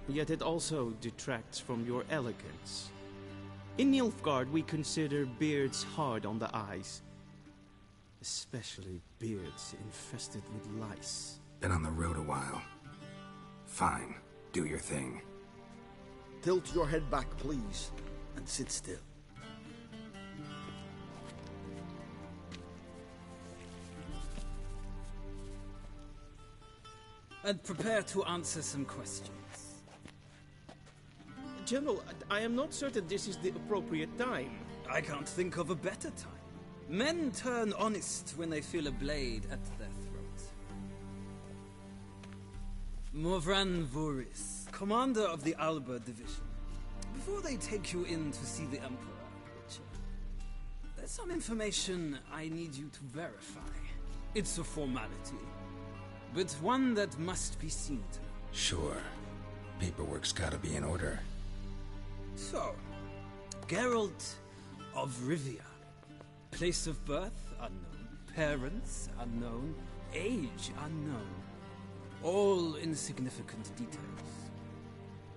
Yet it also detracts from your elegance. In Nilfgaard, we consider beards hard on the eyes. Especially beards infested with lice. Been on the road a while. Fine. Do your thing. Tilt your head back, please, and sit still. And prepare to answer some questions. General, I am not certain this is the appropriate time. I can't think of a better time. Men turn honest when they feel a blade at their throat. Morvran Voris, commander of the Alba Division. Before they take you in to see the Emperor, there's some information I need you to verify. It's a formality, but one that must be seen to. Sure. Paperwork's gotta be in order. So, Geralt of Rivia. Place of birth, unknown. Parents, unknown. Age, unknown. All insignificant details.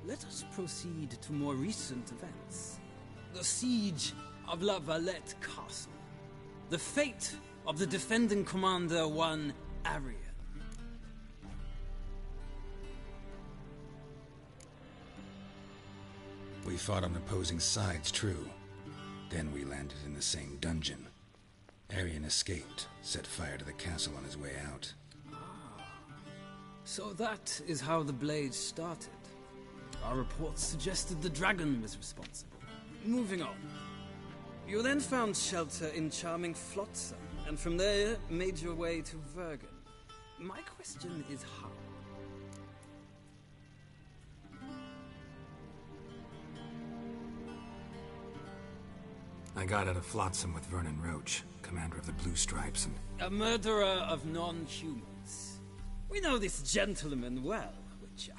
Let us proceed to more recent events. The siege of La Valette Castle. The fate of the defending commander, one Arian. We fought on opposing sides, true. Then we landed in the same dungeon. Arian escaped, set fire to the castle on his way out. So that is how the blade started. Our reports suggested the dragon was responsible. Moving on. You then found shelter in charming Flotsam, and from there made your way to Vergen. My question is how? I got out of Flotsam with Vernon Roach, commander of the Blue Stripes, and... A murderer of non-humans. We know this gentleman well, Witcher.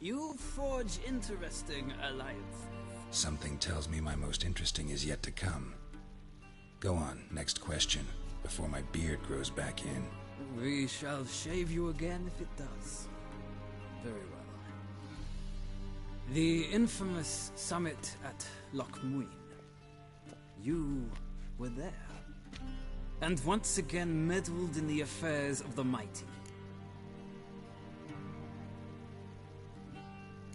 You forge interesting alliances. Something tells me my most interesting is yet to come. Go on, next question, before my beard grows back in. We shall shave you again if it does. Very well. The infamous summit at Loch Muin. You were there. And once again meddled in the affairs of the mighty.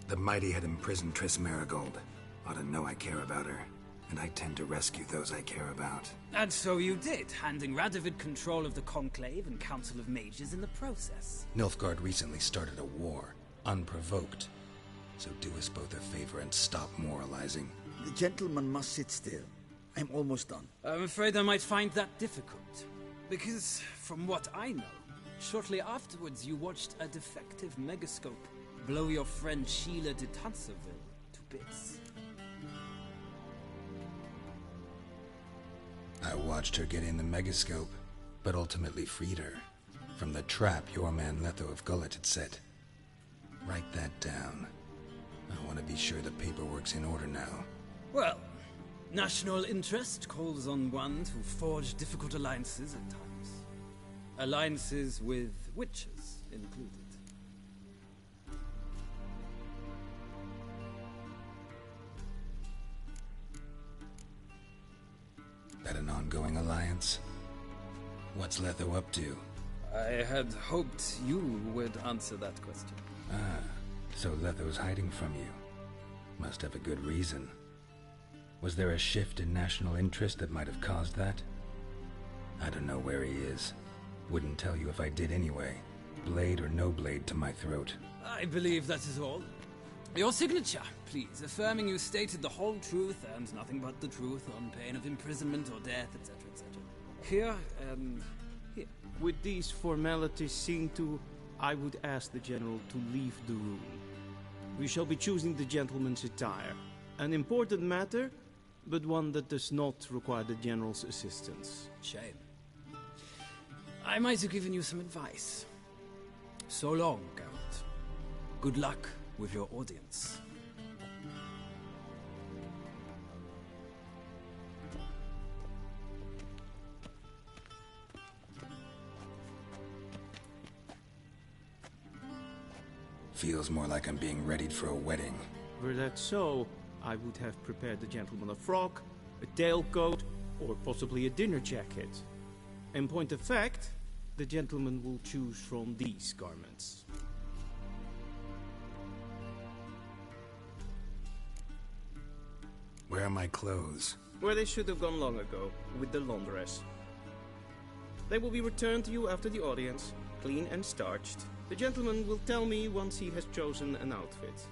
The mighty had imprisoned Triss Marigold. Ought to know I care about her. And I tend to rescue those I care about. And so you did, handing Radovid control of the Conclave and Council of Mages in the process. Nilfgaard recently started a war, unprovoked. So do us both a favor and stop moralizing. The gentleman must sit still. I'm almost done. I'm afraid I might find that difficult. Because, from what I know, shortly afterwards you watched a defective megascope blow your friend Sheila de Tanserville to bits. I watched her get in the megascope, but ultimately freed her from the trap your man Letho of Gullet had set. Write that down. I want to be sure the paperwork's in order now. Well, national interest calls on one to forge difficult alliances at times. Alliances with witches included. That an ongoing alliance? What's Letho up to? I had hoped you would answer that question. Ah, so Letho's hiding from you. Must have a good reason. Was there a shift in national interest that might have caused that? I don't know where he is. Wouldn't tell you if I did anyway. blade or no blade to my throat. I believe that is all. Your signature, please, affirming you stated the whole truth and nothing but the truth on pain of imprisonment or death, etc., etc. Here, and here. With these formalities seen to, I would ask the General to leave the room. We shall be choosing the gentleman's attire. An important matter, but one that does not require the General's assistance. Shame. I might have given you some advice. So long, Geralt. Good luck with your audience. Feels more like I'm being readied for a wedding. Were that so, I would have prepared the gentleman a frock, a tailcoat, or possibly a dinner jacket. In point of fact, the gentleman will choose from these garments. Where are my clothes? Where they should have gone long ago, with the laundress. They will be returned to you after the audience, clean and starched. The gentleman will tell me once he has chosen an outfit.